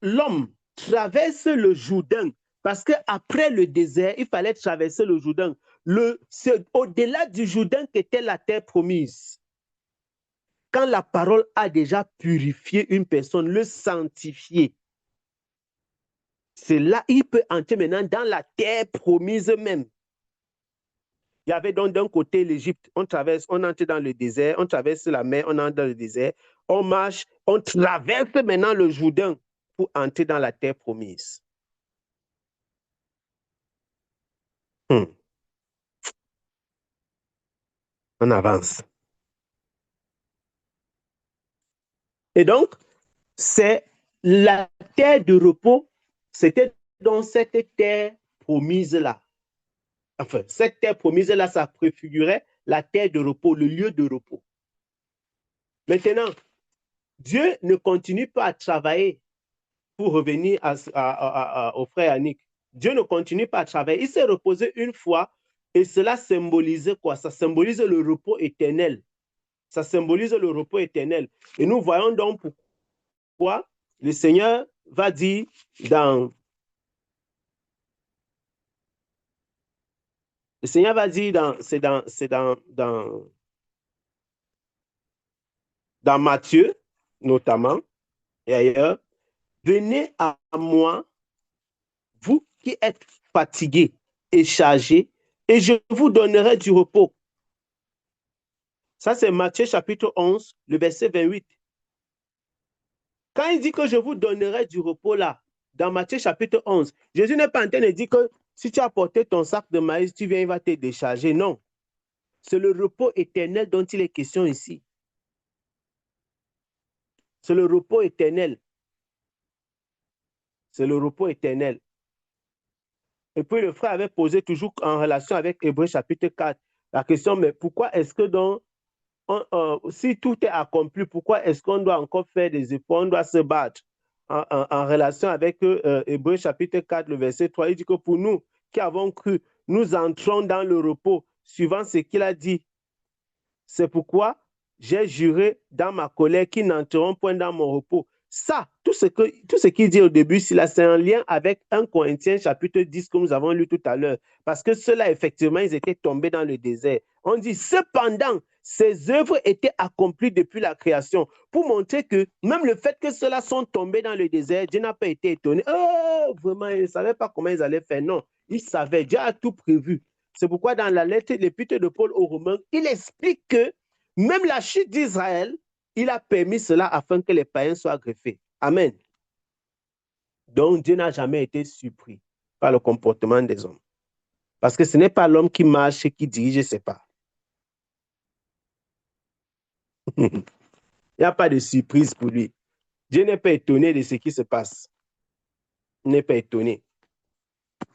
l'homme traverse le Jourdain, parce qu'après le désert, il fallait traverser le Jourdain. C'est au-delà du Jourdain qu'était la terre promise. Quand la parole a déjà purifié une personne, le sanctifié, c'est là qu'il peut entrer maintenant dans la terre promise même. Il y avait donc d'un côté l'Égypte, on entre dans le désert, on traverse la mer, on entre dans le désert, on marche, on traverse maintenant le Jourdain pour entrer dans la terre promise. On avance. Et donc, c'est la terre de repos, c'était dans cette terre promise-là. Enfin, cette terre promise-là, ça préfigurait la terre de repos, le lieu de repos. Maintenant, Dieu ne continue pas à travailler pour revenir au frère Annick. Dieu ne continue pas à travailler. Il s'est reposé une fois et cela symbolisait quoi? Ça symbolise le repos éternel. Ça symbolise le repos éternel. Et nous voyons donc pourquoi le Seigneur va dire dans... Le Seigneur va dire dans Matthieu, notamment, et ailleurs, venez à moi, vous qui êtes fatigués et chargés, et je vous donnerai du repos. Ça, c'est Matthieu chapitre 11, le verset 28. Quand il dit que je vous donnerai du repos là, dans Matthieu chapitre 11, Jésus n'est pas en train de dire que si tu as porté ton sac de maïs, tu viens, il va te décharger. Non. C'est le repos éternel dont il est question ici. C'est le repos éternel. C'est le repos éternel. Et puis le frère avait posé toujours en relation avec Hébreux chapitre 4 la question, mais pourquoi est-ce que si tout est accompli, pourquoi est-ce qu'on doit encore faire des efforts, on doit se battre en relation avec Hébreux chapitre 4, le verset 3, il dit que pour nous qui avons cru, nous entrons dans le repos, suivant ce qu'il a dit. C'est pourquoi j'ai juré dans ma colère qu'ils n'entreront point dans mon repos. Ça, tout ce qu'il dit au début, c'est un lien avec 1 Corinthiens chapitre 10 que nous avons lu tout à l'heure. Parce que ceux-là, effectivement, ils étaient tombés dans le désert. On dit, cependant, ces œuvres étaient accomplies depuis la création pour montrer que même le fait que ceux-là sont tombés dans le désert, Dieu n'a pas été étonné. Oh, vraiment, ils ne savaient pas comment ils allaient faire. Non, ils savaient, Dieu a tout prévu. C'est pourquoi dans la lettre, l'épître de Paul aux Romains, il explique que même la chute d'Israël, il a permis cela afin que les païens soient greffés. Amen. Donc, Dieu n'a jamais été surpris par le comportement des hommes. Parce que ce n'est pas l'homme qui marche et qui dirige ses pas. Il n'y a pas de surprise pour lui. Dieu n'est pas étonné de ce qui se passe. Il n'est pas étonné.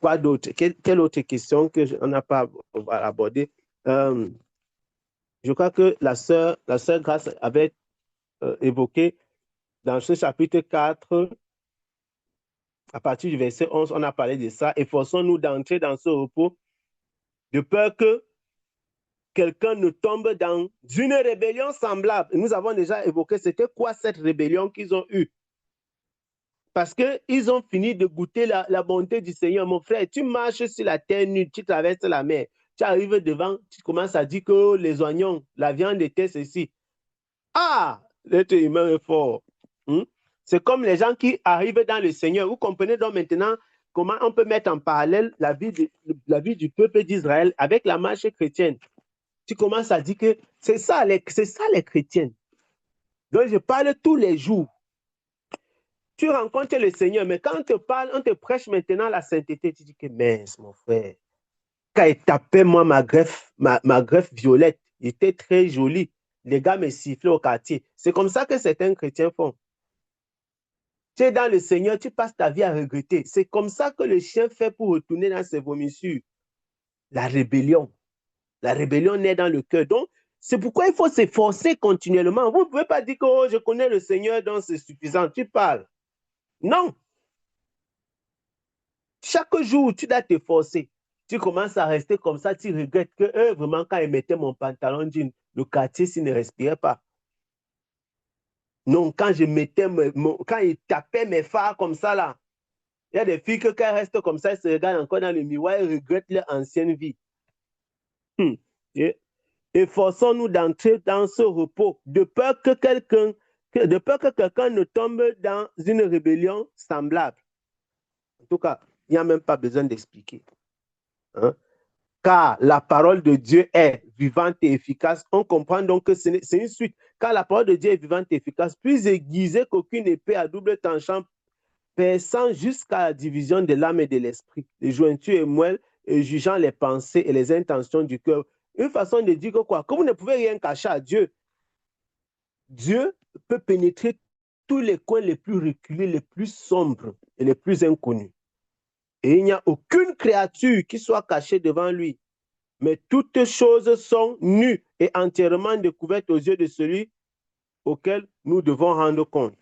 Quoi d'autre? Quelle autre question qu'on n'a pas abordée? Je crois que la sœur Grace avait évoqué dans ce chapitre 4, à partir du verset 11, on a parlé de ça. Efforçons-nous d'entrer dans ce repos de peur que quelqu'un ne tombe dans une rébellion semblable. Nous avons déjà évoqué c'était quoi cette rébellion qu'ils ont eue. Parce qu'ils ont fini de goûter la bonté du Seigneur. Mon frère, tu marches sur la terre nue, tu traverses la mer, tu arrives devant, tu commences à dire que les oignons, la viande était ceci. Ah, l'être humain est fort. C'est comme les gens qui arrivent dans le Seigneur. Vous comprenez donc maintenant comment on peut mettre en parallèle la vie du peuple d'Israël avec la marche chrétienne. Tu commences à dire que c'est ça les chrétiens. Donc je parle tous les jours. Tu rencontres le Seigneur, mais quand on te parle, on te prêche maintenant la sainteté, tu dis que mince, mon frère. Quand il tapait, moi, ma greffe violette, il était très joli. Les gars me sifflaient au quartier. C'est comme ça que certains chrétiens font. Tu es dans le Seigneur, tu passes ta vie à regretter. C'est comme ça que le chien fait pour retourner dans ses vomissures. La rébellion. La rébellion naît dans le cœur. Donc, c'est pourquoi il faut s'efforcer continuellement. Vous ne pouvez pas dire que oh, je connais le Seigneur, donc c'est suffisant. Tu parles. Non. Chaque jour, tu dois t'efforcer. Tu commences à rester comme ça, tu regrettes que vraiment, quand il mettait mon pantalon jean, le quartier, s'il ne respirait pas. Non, quand quand il tapait mes phares comme ça, là, il y a des filles que quand elles restent comme ça, elles se regardent encore dans le miroir, elles regrettent leur ancienne vie. Efforçons-nous d'entrer dans ce repos, de peur que quelqu'un ne tombe dans une rébellion semblable. En tout cas, il n'y a même pas besoin d'expliquer. Car la parole de Dieu est vivante et efficace. On comprend donc que c'est une suite. Car la parole de Dieu est vivante et efficace, plus aiguisée qu'aucune épée à double tranchant, perçant jusqu'à la division de l'âme et de l'esprit, les jointures et moelles, et jugeant les pensées et les intentions du cœur. Une façon de dire que quoi? Que vous ne pouvez rien cacher à Dieu. Dieu peut pénétrer tous les coins les plus reculés, les plus sombres et les plus inconnus. Et il n'y a aucune créature qui soit cachée devant lui. Mais toutes choses sont nues et entièrement découvertes aux yeux de celui auquel nous devons rendre compte.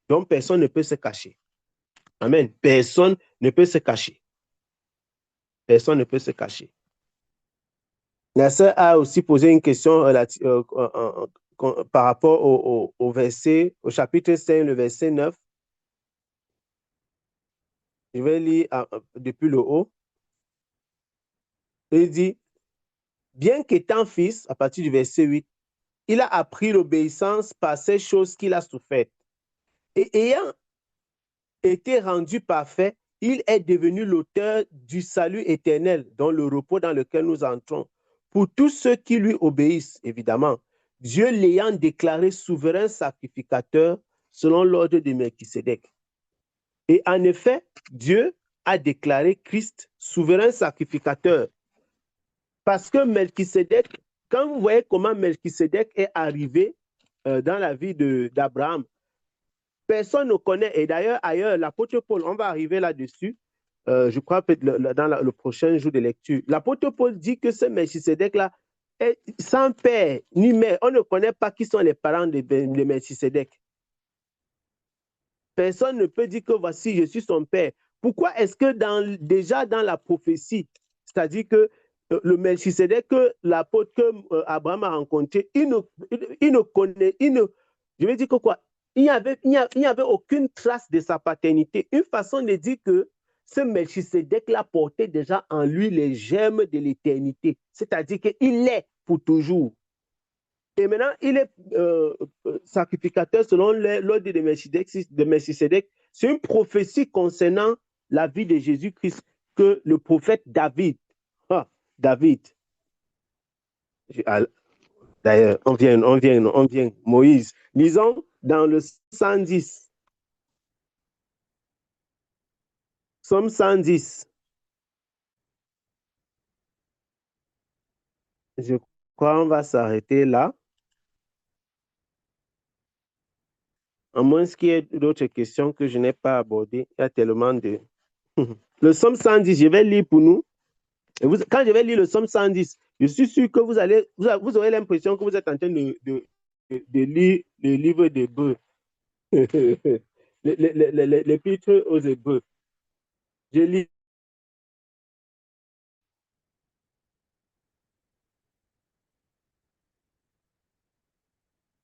Donc, personne ne peut se cacher. Amen. Personne ne peut se cacher. Personne ne peut se cacher. La sœur a aussi posé une question par rapport au verset, au chapitre 5, le verset 9. Je vais lire depuis le haut. Il dit, bien qu'étant fils, à partir du verset 8, il a appris l'obéissance par ces choses qu'il a souffertes. Et ayant été rendu parfait, il est devenu l'auteur du salut éternel, dans le repos dans lequel nous entrons. Pour tous ceux qui lui obéissent, évidemment, Dieu l'ayant déclaré souverain sacrificateur selon l'ordre de Melchisédek. Et en effet, Dieu a déclaré Christ souverain sacrificateur. Parce que Melchisédek, quand vous voyez comment Melchisédek est arrivé dans la vie d'Abraham, personne ne connaît. Et d'ailleurs, ailleurs, l'apôtre Paul, on va arriver là-dessus, je crois peut-être dans le prochain jour de lecture. L'apôtre Paul dit que ce Melchisédek-là est sans père ni mère. On ne connaît pas qui sont les parents de Melchisédek. Personne ne peut dire que voici, je suis son père. Pourquoi est-ce que déjà dans la prophétie, c'est-à-dire que le Melchisédek que l'apôtre Abraham a rencontré, il ne connaît, je veux dire que quoi? Il n'y avait aucune trace de sa paternité. Une façon de dire que ce Melchisédek-là portait déjà en lui les germes de l'éternité. C'est-à-dire qu'il est pour toujours. Et maintenant, il est sacrificateur selon l'ordre de Melchisédek. C'est une prophétie concernant la vie de Jésus-Christ que le prophète David, d'ailleurs, on vient, Moïse. Lisons dans le 110. Somme 110. Je crois qu'on va s'arrêter là. À moins qu'il y ait d'autres questions que je n'ai pas abordées. Il y a tellement de... Le Somme 110, je vais lire pour nous. Et quand je vais lire le Somme 110, je suis sûr que vous aurez l'impression que vous êtes en train de lire le livre d'Hébreux. L'épître aux Hébreux. Je lis.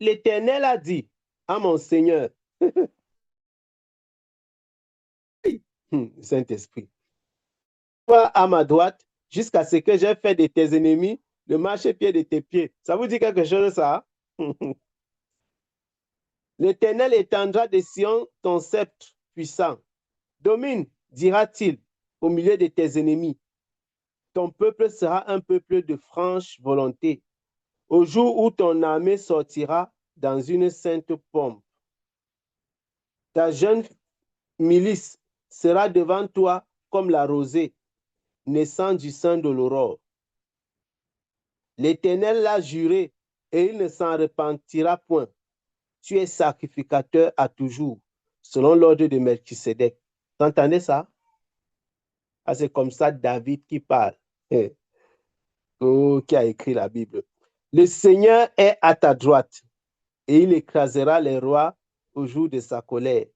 L'Éternel a dit à mon Seigneur, Saint-Esprit, toi à ma droite, jusqu'à ce que j'ai fait de tes ennemis le marchepied de tes pieds. Ça vous dit quelque chose, ça? L'Éternel étendra de Sion ton sceptre puissant. Domine, dira-t-il, au milieu de tes ennemis. Ton peuple sera un peuple de franche volonté. Au jour où ton armée sortira dans une sainte pompe. Ta jeune milice sera devant toi comme la rosée, naissant du sein de l'aurore. L'Éternel l'a juré et il ne s'en repentira point. Tu es sacrificateur à toujours, selon l'ordre de Melchisédek. Vous entendez ça? Ah, c'est comme ça David qui parle, qui a écrit la Bible. Le Seigneur est à ta droite et il écrasera les rois au jour de sa colère.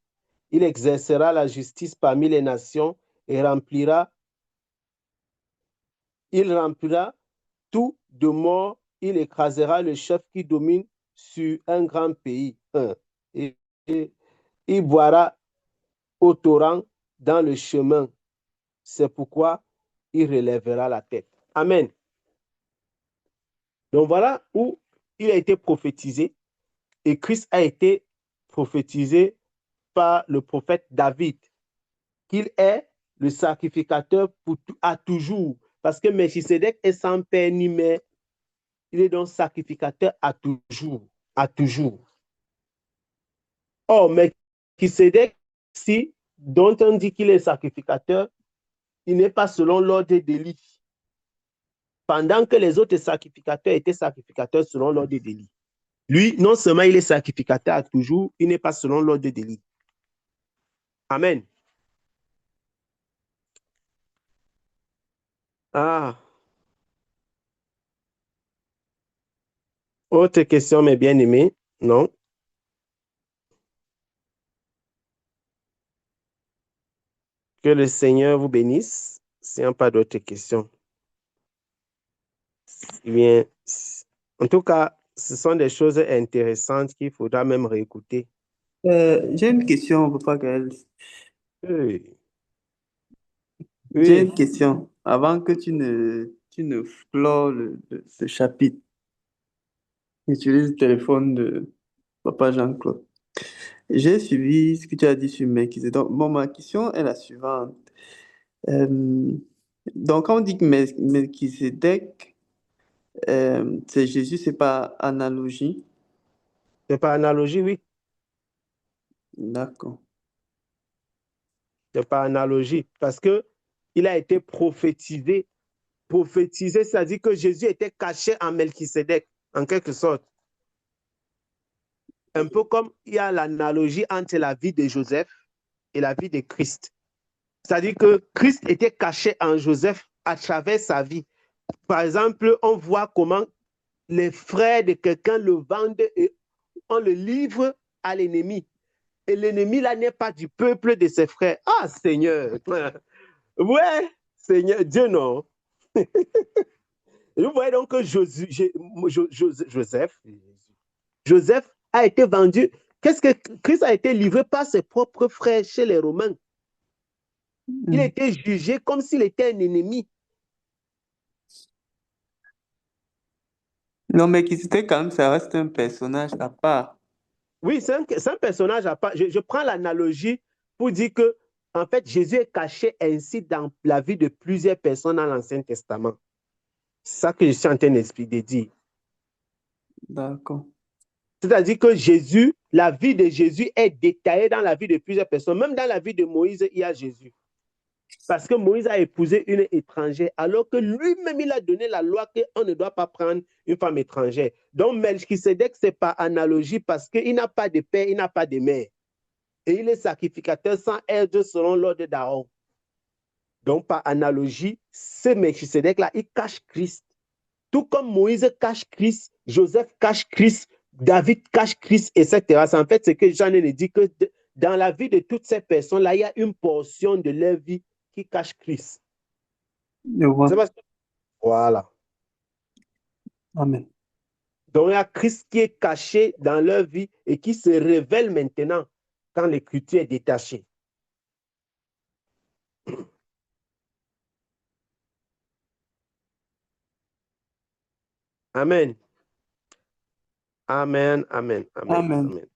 Il exercera la justice parmi les nations et il remplira tout de mort. Il écrasera le chef qui domine sur un grand pays. Et il boira au torrent dans le chemin. C'est pourquoi il relèvera la tête. Amen. Donc voilà où il a été prophétisé et Christ a été prophétisé par le prophète David, qu'il est le sacrificateur à toujours. Parce que Melchisédek est sans père ni mère. Il est donc sacrificateur à toujours. À toujours. Or, Melchisédek, dont on dit qu'il est sacrificateur, il n'est pas selon l'ordre d'Élie. Pendant que les autres sacrificateurs étaient sacrificateurs selon l'ordre d'Élie. Lui, non seulement il est sacrificateur à toujours, il n'est pas selon l'ordre d'Élie. Amen. Ah. Autre question, mes bien-aimés? Non? Que le Seigneur vous bénisse. S'il n'y a pas d'autres questions. Eh bien, en tout cas, ce sont des choses intéressantes qu'il faudra même réécouter.
J'ai une question, Papa Gaël.
Oui.
J'ai
Oui.
une question. Avant que tu ne clores le chapitre, utilise le téléphone de Papa Jean-Claude. J'ai suivi ce que tu as dit sur Melchizedek. Bon, ma question est la suivante. Euh, donc, quand on dit que Melchizedek, c'est Jésus, c'est pas analogie.
C'est par analogie, oui.
D'accord.
C'est par analogie. Parce que il a été prophétisé. Prophétisé, c'est-à-dire que Jésus était caché en Melchisédek, en quelque sorte. Un peu comme il y a l'analogie entre la vie de Joseph et la vie de Christ. C'est-à-dire que Christ était caché en Joseph à travers sa vie. Par exemple, on voit comment les frères de quelqu'un le vendent et on le livre à l'ennemi. Et l'ennemi, là, n'est pas du peuple de ses frères. Ah, Seigneur! Ouais, Seigneur, Dieu non. Vous voyez donc que Joseph a été vendu. Qu'est-ce que Christ a été livré par ses propres frères chez les Romains? Il a été jugé comme s'il était un ennemi.
Non, mais Melchizedek, quand même, ça reste un personnage à part.
Oui, c'est un personnage à part. Je prends l'analogie pour dire que, en fait, Jésus est caché ainsi dans la vie de plusieurs personnes dans l'Ancien Testament. C'est ça que je suis en train de dire.
D'accord.
C'est-à-dire que Jésus, la vie de Jésus est détaillée dans la vie de plusieurs personnes. Même dans la vie de Moïse, il y a Jésus. Parce que Moïse a épousé une étrangère, alors que lui-même, il a donné la loi qu'on ne doit pas prendre une femme étrangère. Donc, Melchisedec, c'est par analogie parce qu'il n'a pas de père, il n'a pas de mère. Et il est sacrificateur sans aide selon l'ordre d'Aaron. Donc, par analogie, ce Melchisedec-là, il cache Christ. Tout comme Moïse cache Christ, Joseph cache Christ, David cache Christ, etc. C'est en fait ce que Jean dit que dans la vie de toutes ces personnes-là, il y a une portion de leur vie qui cache Christ.
Je vois.
Voilà.
Amen.
Donc, il y a Christ qui est caché dans leur vie et qui se révèle maintenant quand l'écriture est détachée. Amen. Amen, amen, amen,
Amen.
amen.